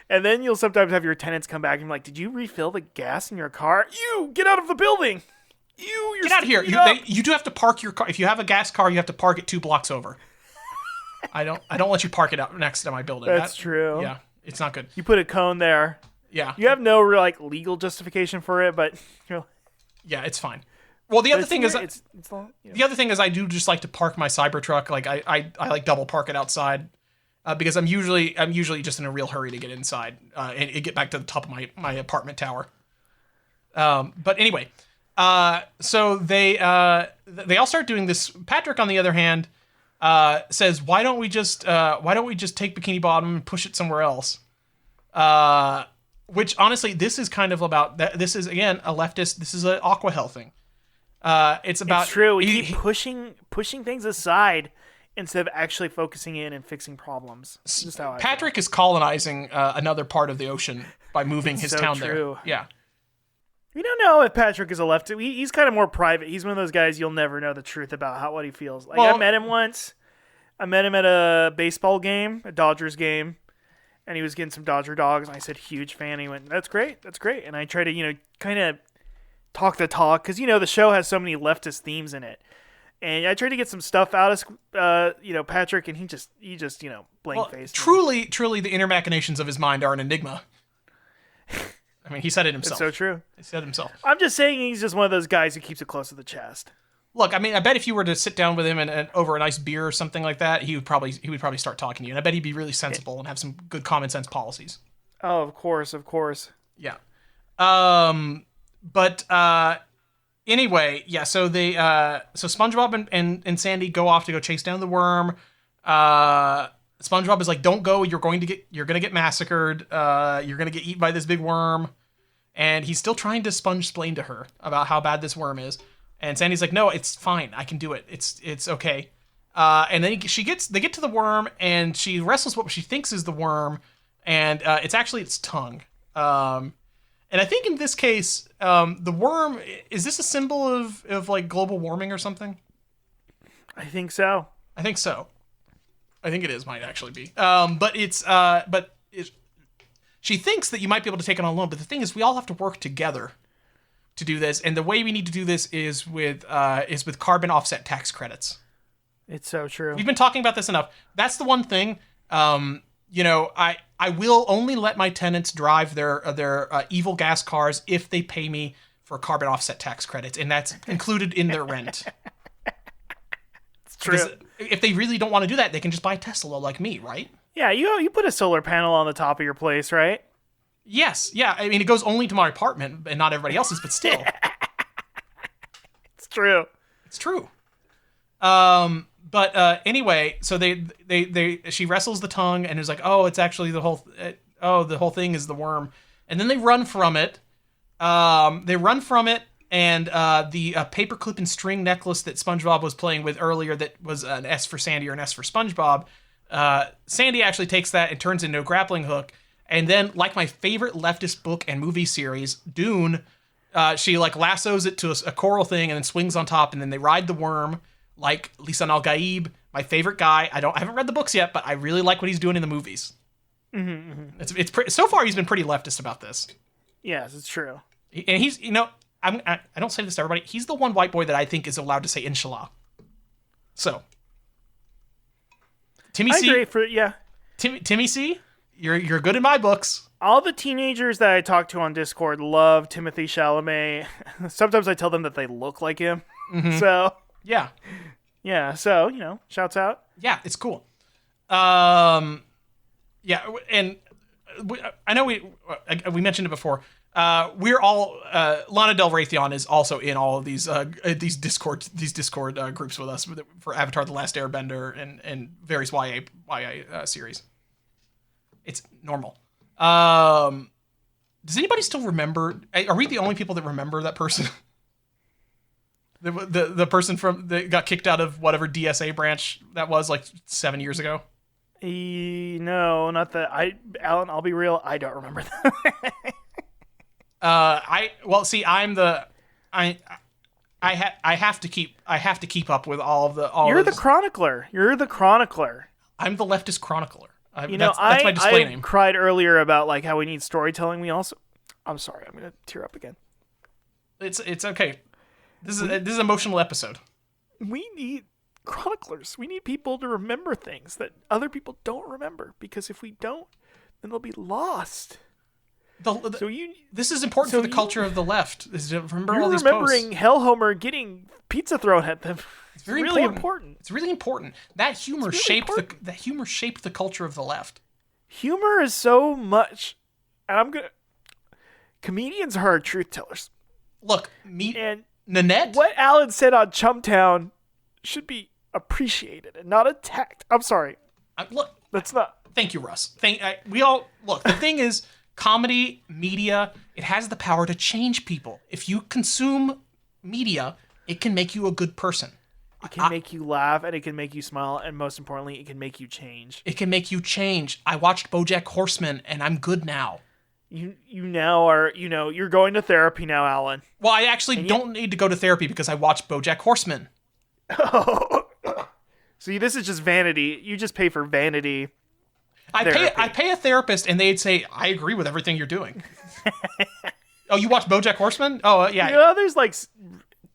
And then you'll sometimes have your tenants come back and be like, did you refill the gas in your car? You, get out of the building. You're get out of here. You do have to park your car. If you have a gas car, you have to park it 2 blocks over. I don't let you park it out next to my building. That's true. Yeah, it's not good. You put a cone there. Yeah. You have no legal justification for it, but yeah, it's fine. Well, the other thing is the other thing is I do just like to park my Cybertruck. Like I like double park it outside. Because I'm usually just in a real hurry to get inside and get back to the top of my apartment tower. But anyway, so they all start doing this. Patrick, on the other hand, says, "Why don't we just take Bikini Bottom and push it somewhere else?" Which honestly, this is kind of about that. This is again a leftist. This is an Aqua Hell thing. It's about true. We keep pushing things aside instead of actually focusing in and fixing problems. Just how Patrick is colonizing another part of the ocean by moving his town true. there. Yeah. We don't know if Patrick is a leftist. He's kind of more private. He's one of those guys you'll never know the truth about what he feels. I met him once. I met him at a baseball game, a Dodgers game, and he was getting some Dodger dogs. And I said, huge fan. And he went, that's great. And I try to, kind of talk the talk because, the show has so many leftist themes in it. And I tried to get some stuff out of, Patrick, and he just blank faced. Truly, the inner machinations of his mind are an enigma. I mean, he said it himself. It's so true. He said it himself. I'm just saying he's just one of those guys who keeps it close to the chest. Look, I mean, I bet if you were to sit down with him and over a nice beer or something like that, he would probably start talking to you, and I bet he'd be really sensible and have some good common sense policies. Oh, of course. Yeah. Anyway, yeah, so so SpongeBob and Sandy go off to go chase down the worm. SpongeBob is like, don't go, you're gonna get massacred, you're gonna get eaten by this big worm. And he's still trying to sponge-splain to her about how bad this worm is. And Sandy's like, no, it's fine, I can do it. It's okay. And then they get to the worm, and she wrestles what she thinks is the worm, and it's actually its tongue. And I think in this case, the worm, is this a symbol of like global warming or something? I think so. I think it is, might actually be. She thinks that you might be able to take it on alone, but the thing is we all have to work together to do this. And the way we need to do this is with carbon offset tax credits. It's so true. We've been talking about this enough. That's the one thing, I will only let my tenants drive their evil gas cars if they pay me for carbon offset tax credits, and that's included in their rent. It's true. Because if they really don't want to do that, they can just buy a Tesla like me, right? Yeah, you put a solar panel on the top of your place, right? Yes, yeah. I mean, it goes only to my apartment and not everybody else's, but still. It's true. It's true. But anyway, so she wrestles the tongue and is like, oh, it's actually the whole thing is the worm. And then they run from it. And the paperclip and string necklace that SpongeBob was playing with earlier that was an S for Sandy or an S for SpongeBob, Sandy actually takes that and turns it into a grappling hook. And then, like my favorite leftist book and movie series, Dune, she like lassos it to a coral thing and then swings on top, and then they ride the worm like Lisan Al-Gaib, my favorite guy. I haven't read the books yet, but I really like what he's doing in the movies. Mm-hmm. So far he's been pretty leftist about this. Yes, it's true. And he's, I don't say this to everybody. He's the one white boy that I think is allowed to say inshallah. So, Timmy C. Timmy C. You're good in my books. All the teenagers that I talk to on Discord love Timothée Chalamet. Sometimes I tell them that they look like him. Mm-hmm. So yeah. So shouts out. Yeah, it's cool. Yeah, and I know we mentioned it before. We're all Lana Del Raytheon is also in all of these Discord groups with us for Avatar: The Last Airbender and various YA series. It's normal. Does anybody still remember? Are we the only people that remember that person? the person that got kicked out of whatever DSA branch that was like 7 years ago? No, not that. Alan, I'll be real. I don't remember that. I have to keep up with all of the. You're the chronicler. I'm the leftist chronicler. That's my display name. I cried earlier about like how we need storytelling. I'm sorry, I'm gonna tear up again. It's okay. This is an emotional episode. We need chroniclers. We need people to remember things that other people don't remember, because if we don't, then they'll be lost. This is important for the culture of the left. Is to remember all these remembering posts. Hellhomer getting pizza thrown at them. It's really important. It's really important. That humor shaped the culture of the left. Humor is so much, and comedians are our truth tellers. Look, and Nanette. What Alan said on Chumtown should be appreciated and not attacked. I'm sorry. That's not. Thank you, Russ. The thing is, comedy, media, it has the power to change people. If you consume media, it can make you a good person. It can make you laugh, and it can make you smile, and most importantly, it can make you change. It can make you change. I watched BoJack Horseman, and I'm good now. You now are, you're going to therapy now, Alan. Well, I actually don't need to go to therapy because I watched BoJack Horseman. See, this is just vanity. You just pay for vanity. I pay a therapist, and they'd say, I agree with everything you're doing. Oh, you watch BoJack Horseman? Oh, yeah. There's like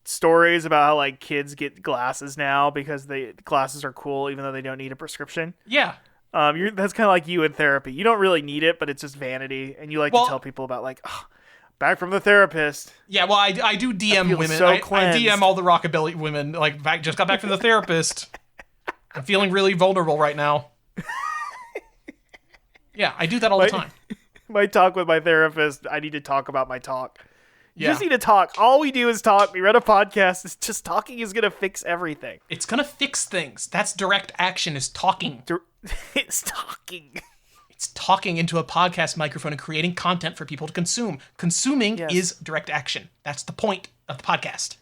stories about how like kids get glasses now because the glasses are cool even though they don't need a prescription. Yeah. That's kind of like you in therapy. You don't really need it, but it's just vanity, and you like to tell people about like, back from the therapist. Yeah, well, I do DM women. I DM all the rockabilly women. Like, just got back from the therapist. I'm feeling really vulnerable right now. Yeah, I do that all the time. My talk with my therapist, I need to talk about my talk. You just need to talk. All we do is talk. We run a podcast. It's just talking is going to fix everything. It's going to fix things. That's direct action, is talking. It's talking. It's talking into a podcast microphone and creating content for people to consume. Consuming is direct action. That's the point of the podcast.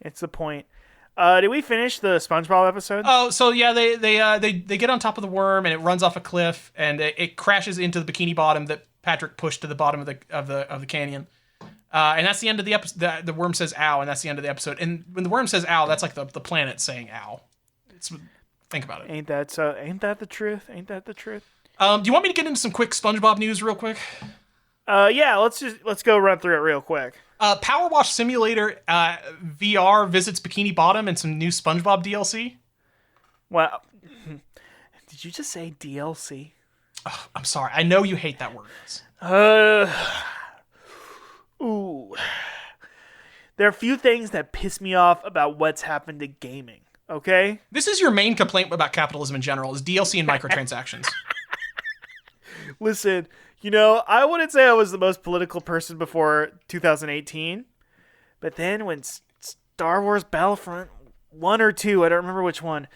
It's the point. Did we finish the SpongeBob episode? Oh, so yeah, they get on top of the worm and it runs off a cliff and it crashes into the bikini bottom that Patrick pushed to the bottom of the canyon. And that's the end of the episode. The worm says "ow," and that's the end of the episode. And when the worm says "ow," that's like the planet saying "ow." Think about it. Ain't that so? Ain't that the truth? Ain't that the truth? Do you want me to get into some quick SpongeBob news real quick? Yeah. Let's go run through it real quick. Power Wash Simulator VR visits Bikini Bottom and some new SpongeBob DLC. Wow. Did you just say DLC? Oh, I'm sorry. I know you hate that word. Ooh. There are a few things that piss me off about what's happened to gaming, okay? This is your main complaint about capitalism in general, is DLC and microtransactions. Listen, I wouldn't say I was the most political person before 2018, but then when Star Wars Battlefront 1 or 2, I don't remember which one.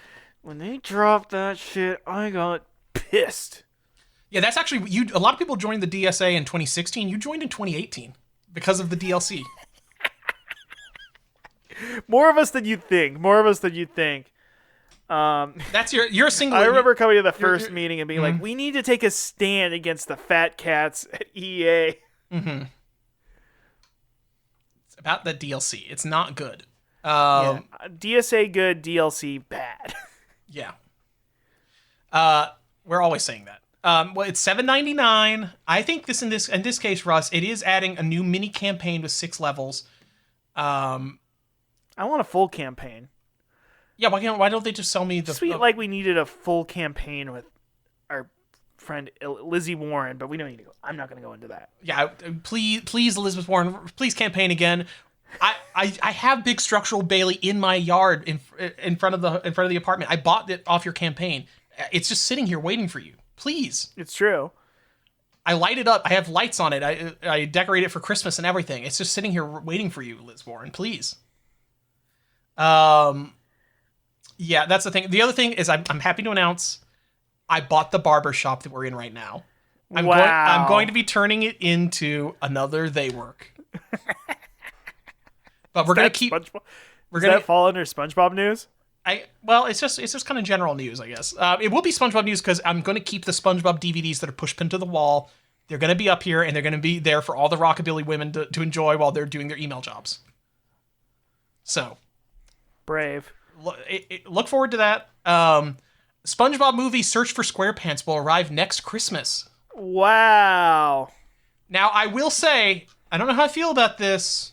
When they dropped that shit, I got pissed. Yeah, that's actually a lot of people joined the DSA in 2016. You joined in 2018 because of the DLC. More of us than you'd think. That's you're a single. I remember coming to the first meeting and being like, we need to take a stand against the fat cats at EA. Mm-hmm. It's about the DLC. It's not good. DSA good, DLC bad. Yeah. We're always saying that. Well, it's $7.99. I think in this case, Russ, it is adding a new mini campaign with 6 levels. I want a full campaign. Yeah, why don't they just sell me the sweet? Like we needed a full campaign with our friend Lizzie Warren, but we don't need to go. I'm not going to go into that. Yeah, please, Elizabeth Warren, please campaign again. I have big structural Bailey in my yard in front of the apartment. I bought it off your campaign. It's just sitting here waiting for you. Please. It's true. I light it up. I have lights on it. I decorate it for Christmas and everything. It's just sitting here waiting for you, Liz Warren. Please. Yeah, that's the thing. The other thing is I'm happy to announce I bought the barber shop that we're in right now. I'm going to be turning it into another They Work. But we're going to keep... SpongeBob? Does that fall under SpongeBob news? Well, it's just kind of general news, I guess. It will be SpongeBob news because I'm going to keep the SpongeBob DVDs that are pushed pinned to the wall. They're going to be up here, and they're going to be there for all the rockabilly women to enjoy while they're doing their email jobs. So... Brave. Look forward to that. SpongeBob movie Search for SquarePants will arrive next Christmas. Wow. Now, I will say, I don't know how I feel about this.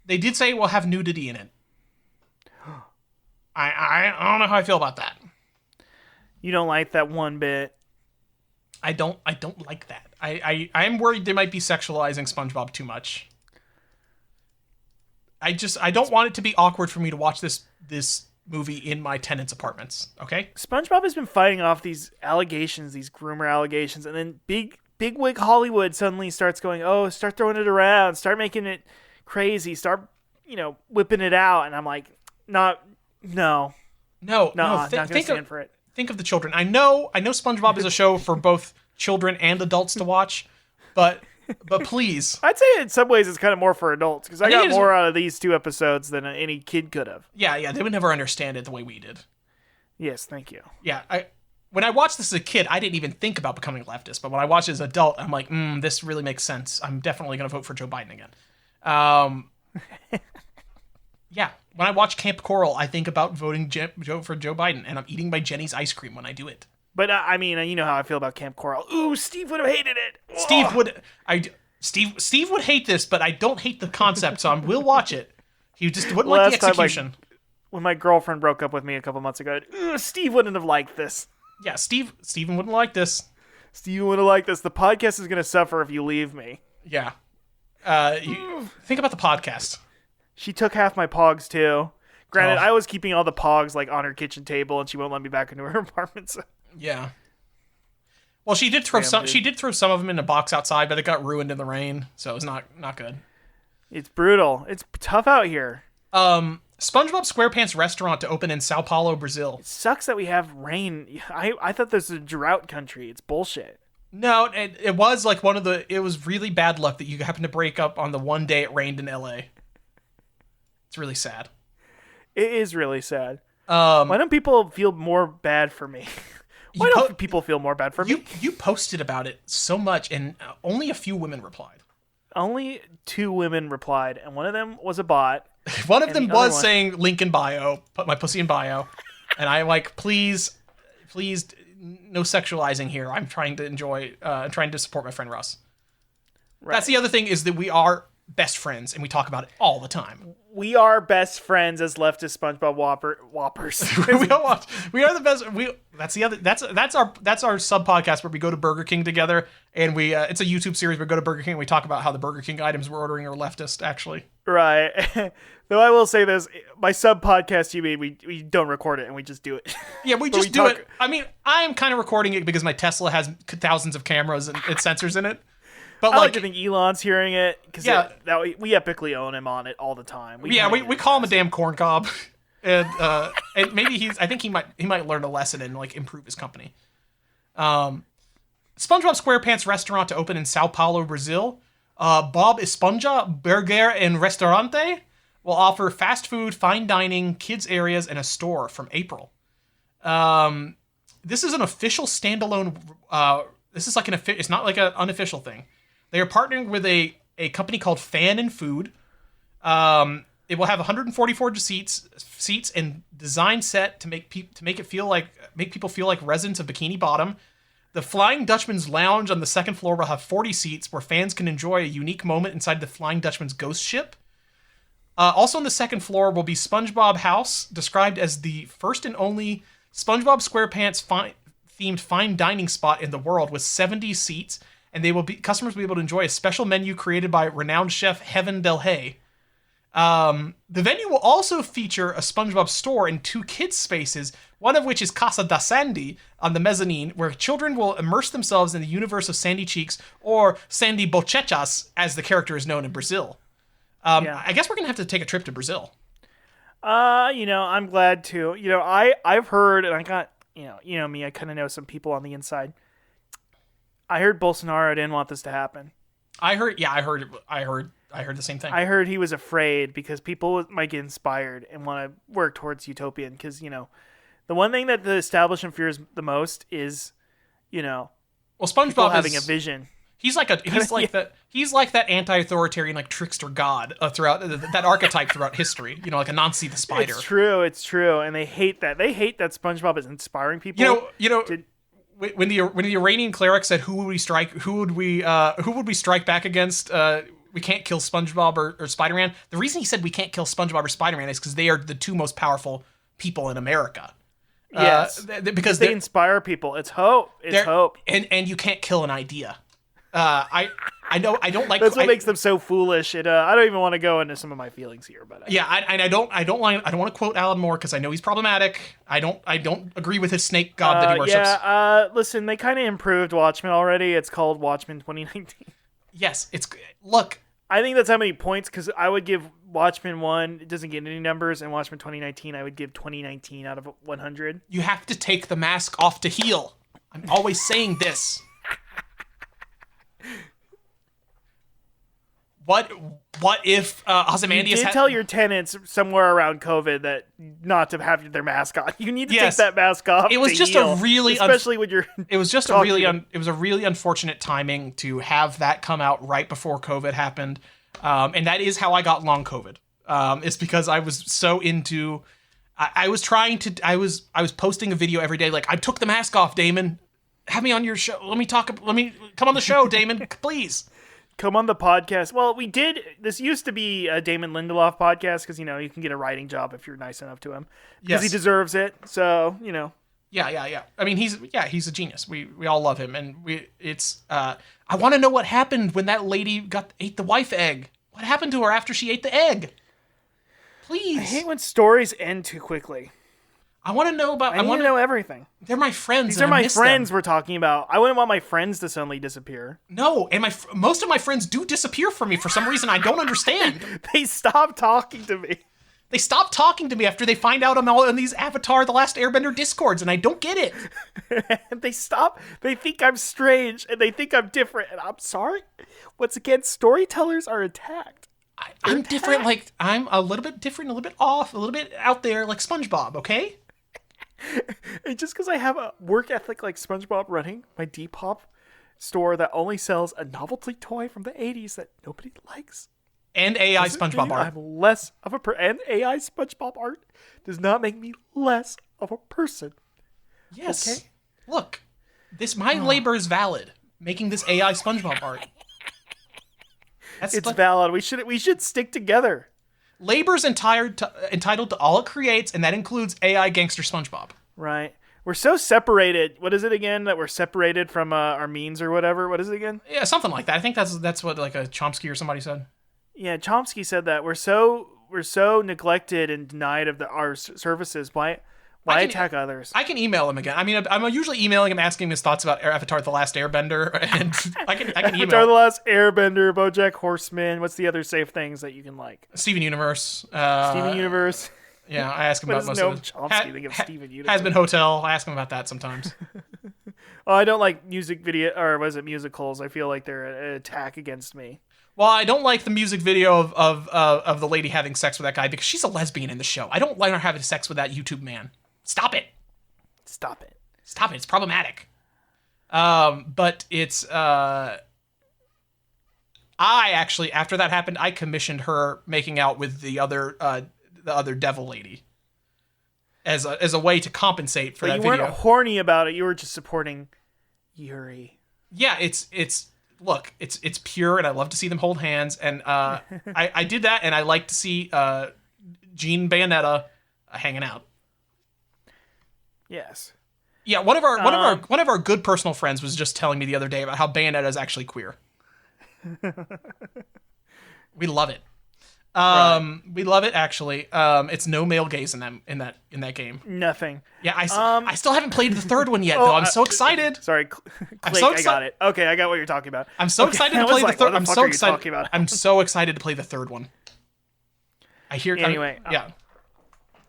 They did say it will have nudity in it. I don't know how I feel about that. You don't like that one bit. I don't like that. I'm worried they might be sexualizing SpongeBob too much. I don't want it to be awkward for me to watch this movie in my tenants' apartments, okay? SpongeBob has been fighting off these allegations, these groomer allegations, and then bigwig Hollywood suddenly starts going, start throwing it around, start making it crazy, start, whipping it out, and I'm like, no, not gonna stand for it. Think of the children. I know SpongeBob is a show for both children and adults to watch, but please. I'd say in some ways it's kind of more for adults, because I got more out of these 2 episodes than any kid could have. Yeah, they would never understand it the way we did. Yes, thank you. Yeah, when I watched this as a kid, I didn't even think about becoming a leftist, but when I watched it as an adult, I'm like, this really makes sense. I'm definitely going to vote for Joe Biden again. Yeah, when I watch Camp Coral, I think about voting for Joe Biden, and I'm eating my Jenny's ice cream when I do it. But I mean, you know how I feel about Camp Coral. Ooh, Steve would have hated it. Steve would hate this, but I don't hate the concept, so I will watch it. He just wouldn't like the execution. When my girlfriend broke up with me a couple months ago, Steve wouldn't have liked this. Yeah, Steven wouldn't like this. Steven wouldn't like this. The podcast is going to suffer if you leave me. Yeah. Think about the podcast. She took half my pogs too. Granted, I was keeping all the pogs on her kitchen table, and she won't let me back into her apartment. So. Yeah. Well, she did throw some. She did throw some of them in a box outside, but it got ruined in the rain, so it was not good. It's brutal. It's tough out here. SpongeBob SquarePants restaurant to open in Sao Paulo, Brazil. It sucks that we have rain. I thought this was a drought country. It's bullshit. No, it was it was really bad luck that you happened to break up on the one day it rained in LA. It's really sad. It is really sad. Why don't people feel more bad for me? Why don't people feel more bad for me? You posted about it so much, and only a few women replied. Only 2 women replied, and one of them was a bot. One of them was saying link in bio, put my pussy in bio, and I'm like, please, no sexualizing here. I'm trying to enjoy, trying to support my friend Russ. Right. That's the other thing, is that we are best friends, and we talk about it all the time. We are best friends as leftist SpongeBob Whoppers. we are the best. That's our sub podcast where we go to Burger King together, and it's a YouTube series. We go to Burger King and we talk about how the Burger King items we're ordering are leftist, actually. Right. Though I will say this, my sub podcast, we don't record it and we just do it. Yeah, we just do it. I mean, I am kind of recording it because my Tesla has thousands of cameras and sensors in it. But I like to think Elon's hearing it, because we epically own him on it all the time. We call him a damn corn cob. and maybe I think he might learn a lesson and like improve his company. SpongeBob SquarePants restaurant to open in Sao Paulo, Brazil. Bob Esponja Burger and Restaurante will offer fast food, fine dining, kids areas, and a store from April. This is an official standalone. This is like it's not like an unofficial thing. They are partnering with a company called Fan and Food. It will have 144 seats and design set to make people feel like residents of Bikini Bottom. The Flying Dutchman's Lounge on the second floor will have 40 seats where fans can enjoy a unique moment inside the Flying Dutchman's ghost ship. Also on the second floor will be SpongeBob House, described as the first and only SpongeBob SquarePants themed fine dining spot in the world with 70 seats, and customers will be able to enjoy a special menu created by renowned chef Heaven Del Hay. The venue will also feature a SpongeBob store and 2 kids spaces, one of which is Casa da Sandy on the mezzanine, where children will immerse themselves in the universe of Sandy Cheeks, or Sandy Bochechas, as the character is known in Brazil. I guess we're going to have to take a trip to Brazil. I'm glad to. I've heard, and I got, me, I kind of know some people on the inside. I heard Bolsonaro didn't want this to happen. I heard the same thing. I heard he was afraid because people might get inspired and want to work towards utopian. Because, the one thing that the establishment fears the most is, SpongeBob having a vision. He's like that anti-authoritarian like trickster god throughout that archetype throughout history. Like Anansi the spider. It's true, and they hate that. They hate that SpongeBob is inspiring people. When the Iranian cleric said, "Who would we strike? Who would we strike back against? We can't kill SpongeBob or Spider-Man." The reason he said we can't kill SpongeBob or Spider-Man is because they are the 2 most powerful people in America. Yes, because they inspire people. It's hope. It's hope, and you can't kill an idea. I know I don't like. That's what makes them so foolish. And I don't even want to go into some of my feelings here, but I don't want to quote Alan Moore because I know he's problematic. I don't agree with his snake god that he worships. Listen, they kind of improved Watchmen already. It's called Watchmen 2019. Yes, look. I think that's how many points, because I would give Watchmen 1, it doesn't get any numbers, and Watchmen 2019, I would give 2019 out of 100. You have to take the mask off to heal. I'm always saying this. What if Ozymandias... You did tell your tenants somewhere around COVID that not to have their mask on. You need to take that mask off. It was just heal, a really... Especially when you're... It was just a really unfortunate timing to have that come out right before COVID happened. And that is how I got long COVID. It's because I was so into... I was posting a video every day like, I took the mask off, Damon. Have me on your show. Let me come on the show, Damon, please. Come on the podcast. Well, we did. This used to be a Damon Lindelof podcast because, you can get a writing job if you're nice enough to him. Because he deserves it. So, Yeah. I mean, he's a genius. We all love him. And I want to know what happened when that lady ate the wife egg. What happened to her after she ate the egg? Please. I hate when stories end too quickly. I want to know about... I want to know everything. They're my friends. These are my friends we're talking about. I wouldn't want my friends to suddenly disappear. No, and most of my friends do disappear from me for some reason I don't understand. They stop talking to me. They stop talking to me after they find out I'm all in these Avatar The Last Airbender Discords, and I don't get it. They stop. They think I'm strange, and they think I'm different, and I'm sorry. Once again, storytellers are attacked. I'm different, like, I'm a little bit different, a little bit off, a little bit out there, like SpongeBob, okay? And just because I have a work ethic like SpongeBob running my Depop store that only sells a novelty toy from the 80s that nobody likes. And AI SpongeBob art. I'm less of and AI SpongeBob art does not make me less of a person. Yes. Okay? Look, my labor is valid, making this AI SpongeBob art. It's valid. We should stick together. Labor's entitled to all it creates, and that includes AI gangster SpongeBob. Right. We're so separated. What is it again? That we're separated from our means or whatever? What is it again? Yeah, something like that. I think that's what like a Chomsky or somebody said. Yeah, Chomsky said that we're so neglected and denied of our services. Why attack others? I can email him again. I mean, I'm usually emailing him asking his thoughts about Avatar: The Last Airbender, and I can email. Avatar: The Last Airbender, BoJack Horseman. What's the other safe things that you can like? Steven Universe. Steven Universe. Yeah, I ask him What about does most Noam of it. Chomsky think of Steven Unicorn? Has Been Hotel. I ask him about that sometimes. Oh, I don't like music video, or was it musicals? I feel like they're an attack against me. Well, I don't like the music video of the lady having sex with that guy because she's a lesbian in the show. I don't like her having sex with that YouTube man. Stop it. Stop it. Stop it. It's problematic. But it's I actually, after that happened, I commissioned her making out with the other devil lady as a way to compensate for But that you video. weren't horny about it. You were just supporting Yuri. Yeah, it's pure, and I love to see them hold hands. And I did that, and I like to see Gene Bayonetta hanging out. Yes. Yeah, one of our good personal friends was just telling me the other day about how Bayonetta is actually queer. We love it. We love it actually. It's no male gaze in that game. Nothing. Yeah, I still haven't played the third one yet though. I'm so excited. Sorry, I'm Click, so I got it. Okay, I got what you're talking about. I'm so excited to play the third. I'm so excited. Talking about? I'm so excited to play the third one. I hear Anyway, yeah.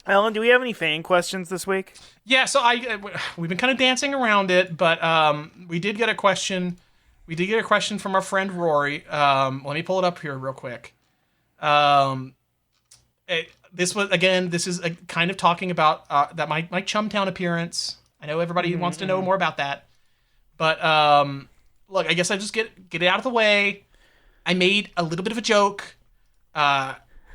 Alan, do we have any fan questions this week? Yeah, so we've been kind of dancing around it, but we did get a question. We did get a question from our friend Rory. Let me pull it up here real quick. This is kind of talking about that my Chumtown appearance. I know everybody wants to know more about that, but look, I guess I just get it out of the way. I made a little bit of a joke.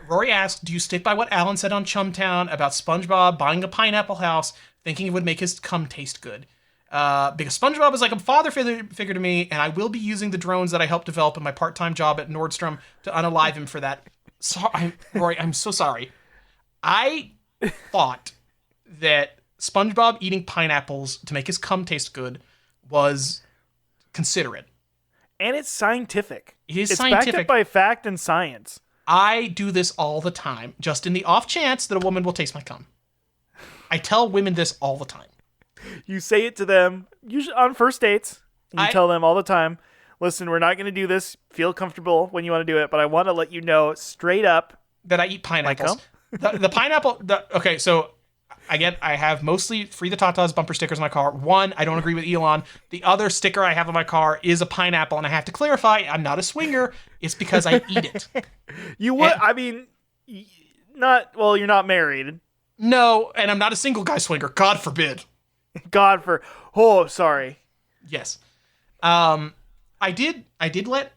Rory asked, "Do you stick by what Alan said on Chumtown about SpongeBob buying a pineapple house, thinking it would make his cum taste good? Because SpongeBob is like a father figure to me, and I will be using the drones that I helped develop in my part-time job at Nordstrom to unalive him for that." Rory, I'm so sorry. I thought that SpongeBob eating pineapples to make his cum taste good was considerate. And it's scientific. It's backed up by fact and science. I do this all the time, just in the off chance that a woman will taste my cum. I tell women this all the time. You say it to them, usually on first dates. You tell them all the time, listen, we're not going to do this. Feel comfortable when you want to do it, but I want to let you know straight up that I eat pineapples. The pineapple. Okay, so I have mostly Free the Tatas bumper stickers in my car. One, I don't agree with Elon. The other sticker I have on my car is a pineapple, and I have to clarify, I'm not a swinger. It's because I eat it. You would, you're not married. No, and I'm not a single guy swinger. God forbid. Sorry. Yes. I did let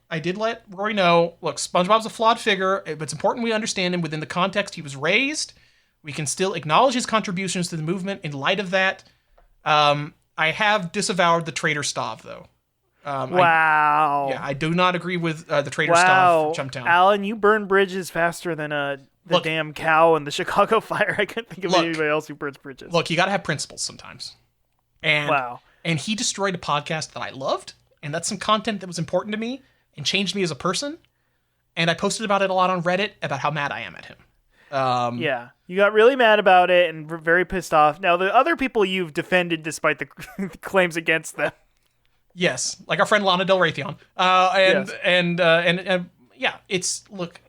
Rory know, look, SpongeBob's a flawed figure, but it's important we understand him within the context he was raised. We can still acknowledge his contributions to the movement in light of that. I have disavowed the traitor Stav, though. Wow. I do not agree with the traitor Stav from Chumtown. Alan, you burn bridges faster than the damn cow in the Chicago fire. I couldn't think of anybody else who burns bridges. Look, you got to have principles sometimes. And he destroyed a podcast that I loved, and that's some content that was important to me and changed me as a person. And I posted about it a lot on Reddit about how mad I am at him. Yeah, you got really mad about it and very pissed off. Now, the other people you've defended despite the claims against them. Yes, like our friend Lana Del Raytheon. It's look.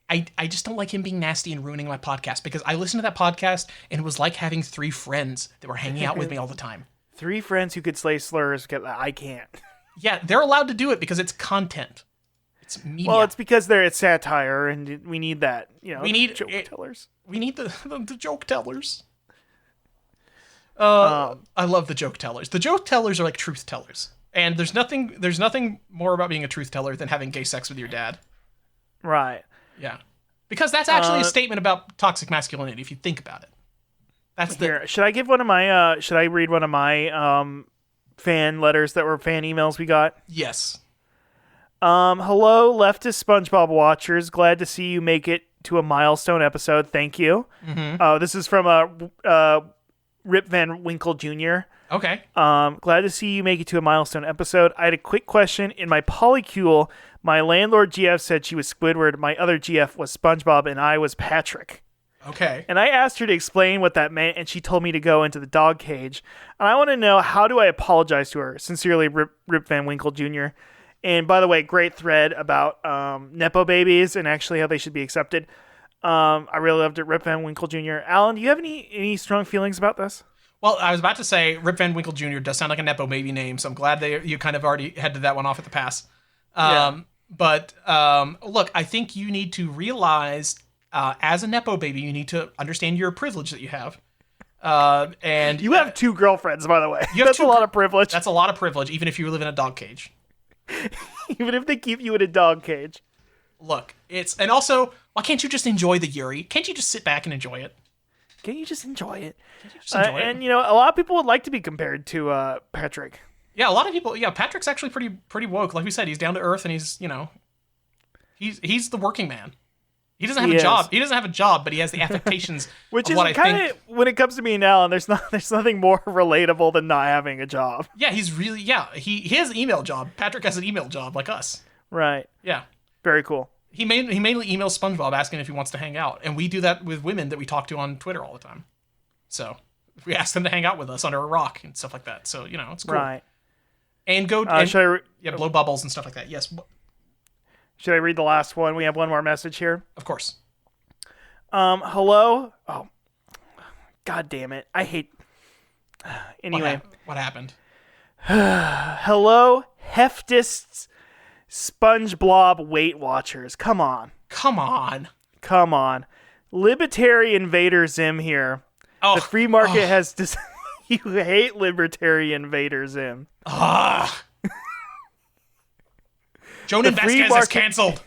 I just don't like him being nasty and ruining my podcast because I listened to that podcast and it was like having 3 friends that were hanging out with me all the time. 3 friends who could slay slurs. I can't. Yeah, they're allowed to do it because it's content. It's media. Well, it's because it's satire, and we need that. We need joke tellers. We need the joke tellers. I love the joke tellers. The joke tellers are like truth tellers, and there's nothing more about being a truth teller than having gay sex with your dad. Right. Yeah, because that's actually a statement about toxic masculinity. If you think about it, that's Should I give one of my? Should I read one of my fan letters that were fan emails we got? Yes. Hello, leftist SpongeBob watchers. Glad to see you make it to a milestone episode. Thank you. Mm-hmm. This is from Rip Van Winkle Jr. Okay. Glad to see you make it to a milestone episode. I had a quick question. In my polycule, my landlord GF said she was Squidward. My other GF was SpongeBob, and I was Patrick. Okay. And I asked her to explain what that meant, and she told me to go into the dog cage. And I want to know, how do I apologize to her? Sincerely, Rip Van Winkle Jr. And by the way, great thread about Nepo babies and actually how they should be accepted. I really loved it. Rip Van Winkle Jr. Alan, do you have any strong feelings about this? Well, I was about to say Rip Van Winkle Jr. does sound like a Nepo baby name, so I'm glad you kind of already headed that one off at the pass. But look, I think you need to realize, as a Nepo baby, you need to understand your privilege that you have. And you have 2 girlfriends, by the way. That's a lot of privilege. That's a lot of privilege, even if you live in a dog cage. Even if they keep you in a dog cage. Look, and also, why can't you just enjoy the Yuri? Can't you just sit back and enjoy it? Can't you just enjoy it? And a lot of people would like to be compared to Patrick. Yeah, a lot of people. Yeah, Patrick's actually pretty woke. Like we said, he's down to earth, and he's he's the working man. He doesn't have a job. He doesn't have a job, but he has the affectations. Which of is what I kind think. of when it comes to me now, and there's nothing more relatable than not having a job. Yeah, he's really he has an email job. Patrick has an email job like us. Right. Yeah. Very cool. He mainly emails SpongeBob asking if he wants to hang out, and we do that with women that we talk to on Twitter all the time. So we ask them to hang out with us under a rock and stuff like that. So it's cool. Right. And go blow bubbles and stuff like that. Yes. Should I read the last one? We have one more message here. Of course. Hello. Oh, God damn it! I hate. Anyway, what happened? Hello, Leftists. SpongeBob Weight Watchers. Come on. Libertarian Vader Zim here. The free market has you hate Libertarian Vader Zim. Jonan Vasquez is canceled.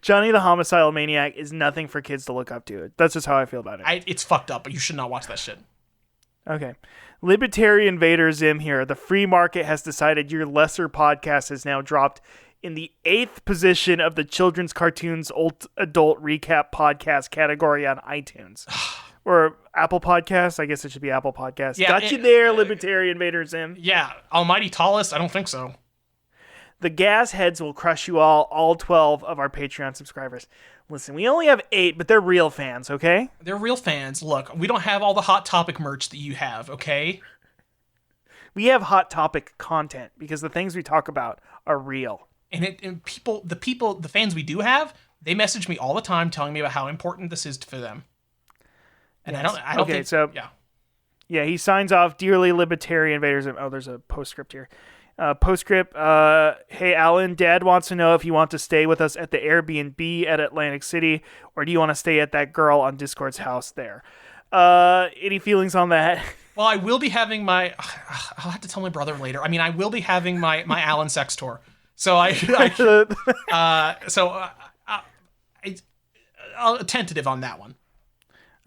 Johnny the Homicidal Maniac is nothing for kids to look up to. That's just how I feel about it. It's fucked up, but you should not watch that shit. Okay. Libertarian Vader Zim here. The free market has decided your lesser podcast has now dropped in the 8th position of the children's cartoons adult recap podcast category on iTunes. Or Apple Podcasts. I guess it should be Apple Podcasts. Yeah, Got you there, Libertarian Vader Zim. Yeah. Almighty Tallest? I don't think so. The gas heads will crush you all 12 of our Patreon subscribers. Listen, we only have 8, but they're real fans, okay? They're real fans. Look, we don't have all the Hot Topic merch that you have, okay? We have Hot Topic content because the things we talk about are real. And the fans we do have, they message me all the time telling me about how important this is for them. And yes. I don't think... So, yeah, he signs off, Dearly Libertarian Vaders. Oh, there's a postscript here. Postscript, hey Alan, Dad wants to know if you want to stay with us at the Airbnb at Atlantic City, or do you want to stay at that girl on Discord's house there? Any feelings on that? Well, I will be having I'll have to tell my brother later. I mean, I will be having my Alan sex tour. So I'll tentative on that one.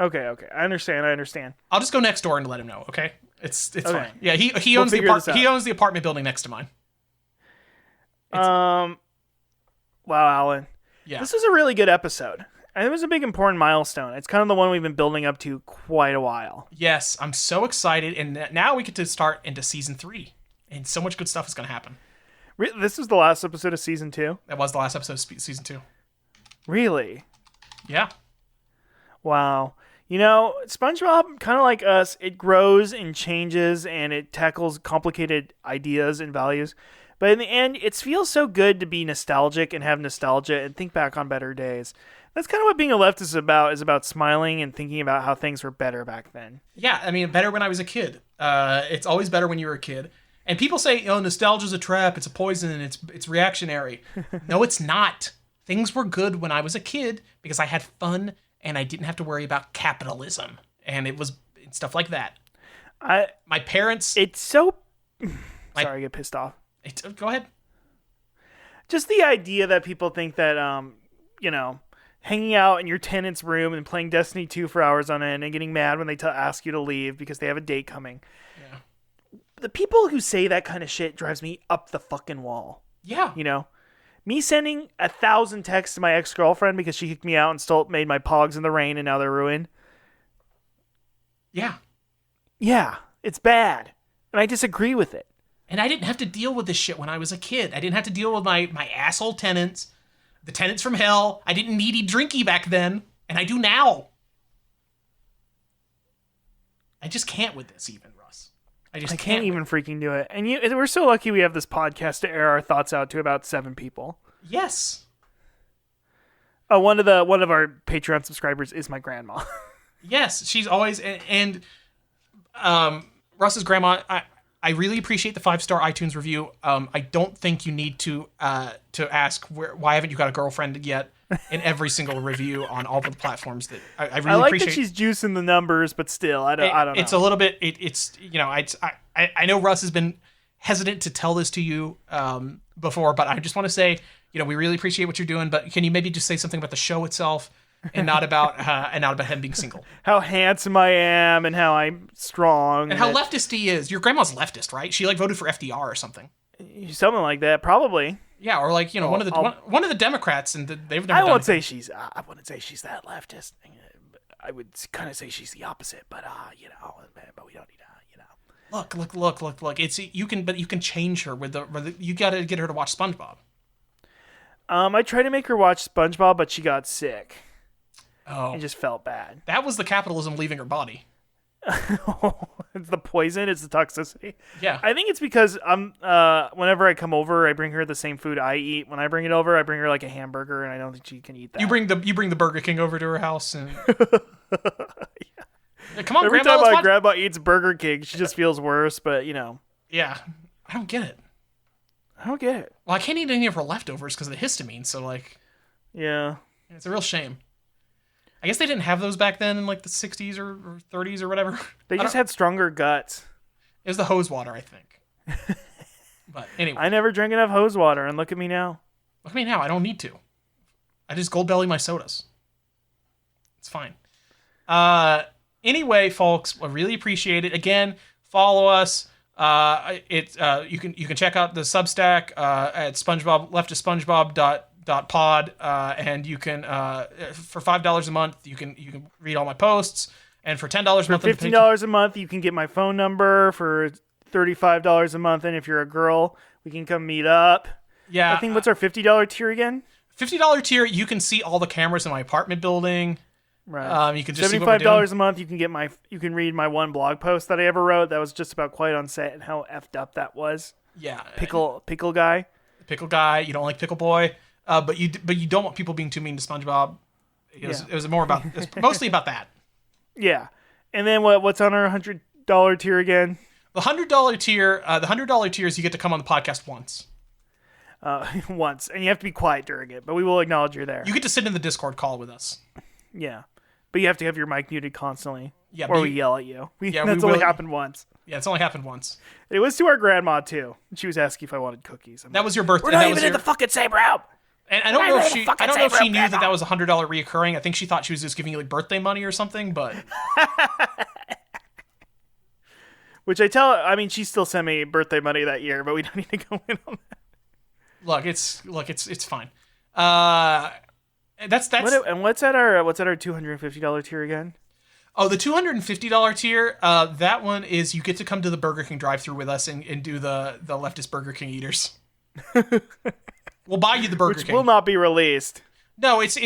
Okay. I understand. I'll just go next door and let him know, okay? It's okay. Fine. Yeah, he owns he owns the apartment building next to mine. Wow, Alan. Yeah. This was a really good episode. And it was a big important milestone. It's kind of the one we've been building up to quite a while. Yes, I'm so excited, and now we get to start into season 3, and so much good stuff is going to happen. This was the last episode of season 2? That was the last episode of season 2. Really? Yeah. Wow. SpongeBob, kind of like us, it grows and changes and it tackles complicated ideas and values. But in the end, it feels so good to be nostalgic and have nostalgia and think back on better days. That's kind of what being a leftist is about smiling and thinking about how things were better back then. Yeah, I mean, better when I was a kid. It's always better when you were a kid. And people say, nostalgia's a trap, it's a poison, it's reactionary. No, it's not. Things were good when I was a kid because I had fun and I didn't have to worry about capitalism, and it was stuff like that. My parents... It's so... Sorry, I get pissed off. Go ahead. Just the idea that people think that, hanging out in your tenant's room and playing Destiny 2 for hours on end and getting mad when they ask you to leave because they have a date coming. Yeah. The people who say that kind of shit drives me up the fucking wall. Yeah. Me sending 1,000 texts to my ex-girlfriend because she kicked me out and made my pogs in the rain and now they're ruined. Yeah. Yeah, it's bad. And I disagree with it. And I didn't have to deal with this shit when I was a kid. I didn't have to deal with my asshole tenants, the tenants from hell. I didn't needy drinky back then, and I do now. I just can't with this even, Russ. I can't even freaking do it. And we're so lucky we have this podcast to air our thoughts out to about 7 people. Yes. Oh, one of our Patreon subscribers is my grandma. Yes, she's always and Russ's grandma. I really appreciate the 5-star iTunes review. I don't think you need to ask why haven't you got a girlfriend yet in every single review on all the platforms that I really like appreciate. That she's juicing the numbers, but still, I don't know. It's a little bit. I know Russ has been hesitant to tell this to you before, but I just want to say, we really appreciate what you're doing. But can you maybe just say something about the show itself? And not about him being single. How handsome I am, and how I'm strong, and how leftist he is. Your grandma's leftist, right? She voted for FDR or something. Something like that, probably. Yeah, or one of the Democrats, and they've never. I wouldn't say she's that leftist. I would kind of say she's the opposite, but but we don't need Look. It's you can change her with you got to get her to watch SpongeBob. I tried to make her watch SpongeBob, but she got sick. Oh. It just felt bad. That was the capitalism leaving her body. It's the poison. It's the toxicity. Yeah. I think it's because whenever I come over, I bring her the same food I eat. When I bring it over, I bring her like a hamburger, and I don't think she can eat that. You bring the Burger King over to her house, and yeah, come on, every Grandma. time my grandma eats Burger King, she just feels worse. But yeah, I don't get it. Well, I can't eat any of her leftovers because of the histamine. So yeah, it's a real shame. I guess they didn't have those back then in the 60s or 30s or whatever. They just had stronger guts. It was the hose water, I think. But anyway. I never drank enough hose water, and look at me now. Look at me now. I don't need to. I just gold belly my sodas. It's fine. Anyway, folks, I really appreciate it. Again, follow us. You can check out the Substack at SpongeBob, leftistspongebob.pod, and you can for $5 a month you can read all my posts, and for $10 a month, for $15 a month you can get my phone number. For $35 a month, and if you're a girl, we can come meet up. Yeah, I think what's our $50 tier again? $50 tier, you can see all the cameras in my apartment building. Right. You can just $75 a month. You can read my one blog post that I ever wrote that was just about Quiet on Set and how effed up that was. Yeah. Pickle guy. Pickle guy. You don't like Pickle Boy, but you don't want people being too mean to SpongeBob. It was mostly about that. Yeah. And then what's on our $100 tier again? The $100 tier. The $100 tier is you get to come on the podcast once. Once, and you have to be quiet during it, but we will acknowledge you're there. You get to sit in the Discord call with us. Yeah. But you have to have your mic muted constantly. Yeah, or we yell at you. That's only happened once. Yeah, it's only happened once. It was to our grandma, too. She was asking if I wanted cookies. That was your birthday. We're not even in the fucking same room! And I don't know if she knew that was $100 reoccurring. I think she thought she was just giving you birthday money or something, but... Which she still sent me birthday money that year, but we don't need to go in on that. Look, it's fine. That's and what's at our $250 tier again? Oh, the $250 tier. That one is you get to come to the Burger King drive-thru with us and do the leftist Burger King eaters. We'll buy you the Burger King, which will not be released. No, it's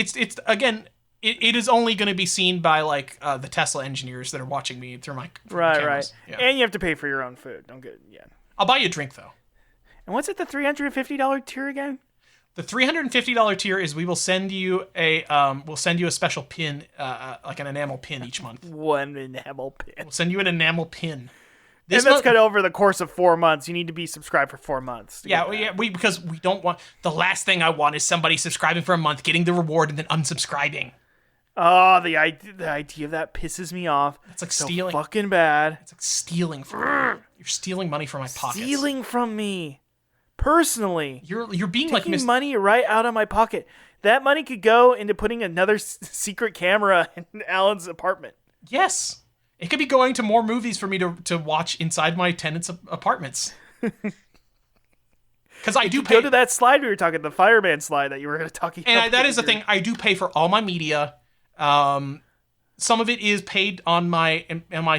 again. It is only going to be seen by the Tesla engineers that are watching me through my cameras. Right. Yeah. And you have to pay for your own food. I'll buy you a drink though. And what's at the $350 tier again? The $350 tier is we will send you a special pin, like an enamel pin each month. One enamel pin. We'll send you an enamel pin. And that's kind of over the course of 4 months. You need to be subscribed for 4 months. Because we don't want the last thing I want is somebody subscribing for a month, getting the reward, and then unsubscribing. Oh, the idea of that pisses me off. It's like stealing. Fucking bad. It's like stealing from me. You're stealing money from my pockets. Stealing from me. Personally. You're being taking money right out of my pocket. That money could go into putting another secret camera in Alan's apartment. Yes. It could be going to more movies for me to watch inside my tenants' apartments. Because I do pay. Go to that slide we were talking, the fireman slide that you were going to talk about. And that is the thing. I do pay for all my media. Some of it is paid on my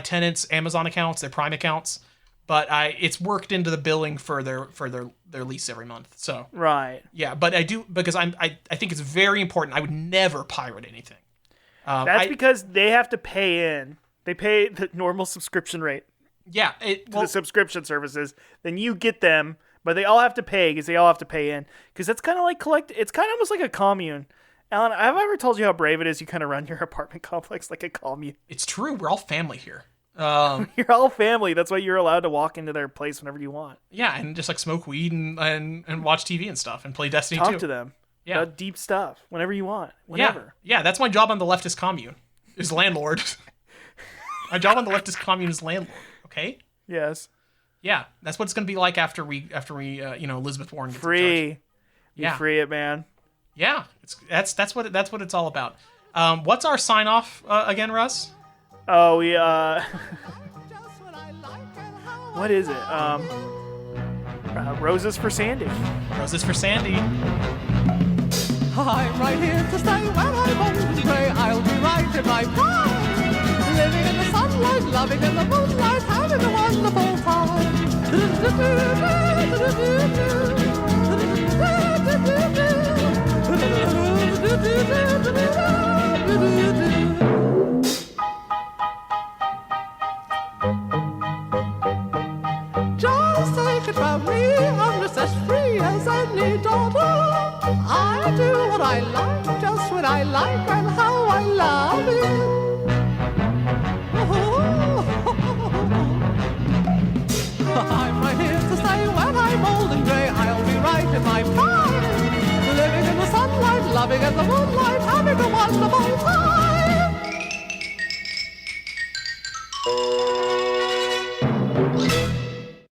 tenants' Amazon accounts, their Prime accounts, but it's worked into the billing for their lease every month. So right, yeah. But I do because I think it's very important. I would never pirate anything. That's because they have to pay in. They pay the normal subscription rate. Yeah, the subscription services. Then you get them, but they all have to pay because they all have to pay in. Because that's kind of like It's kind of almost like a commune. Alan, have I ever told you how brave it is you kind of run your apartment complex like a commune? It's true. We're all family here. You're all family. That's why you're allowed to walk into their place whenever you want. Yeah, and just like smoke weed and watch TV and stuff and play Destiny too. Talk to them. Yeah. About deep stuff whenever you want. Whenever. Yeah, that's my job on the leftist commune. Is landlord. My job on the leftist commune is landlord. Okay. Yes. Yeah, that's what it's gonna be like after we Elizabeth Warren gets in charge. Free. Yeah. You free it, man. Yeah, that's what it's all about. What's our sign off again, Russ? Oh, we what is it? Roses for Sandy. Roses for Sandy. I'm right here to stay when I'm old and grey. I'll be right in my prime, living in the sunlight, loving in the moonlight, having a wonderful Just take it from me, I'm just as free as any daughter. I do what I like, just when I like, and how I love it. I'm right here to stay when I'm old and grey. I'll be right in my prime, living in the sunlight, loving in the moonlight.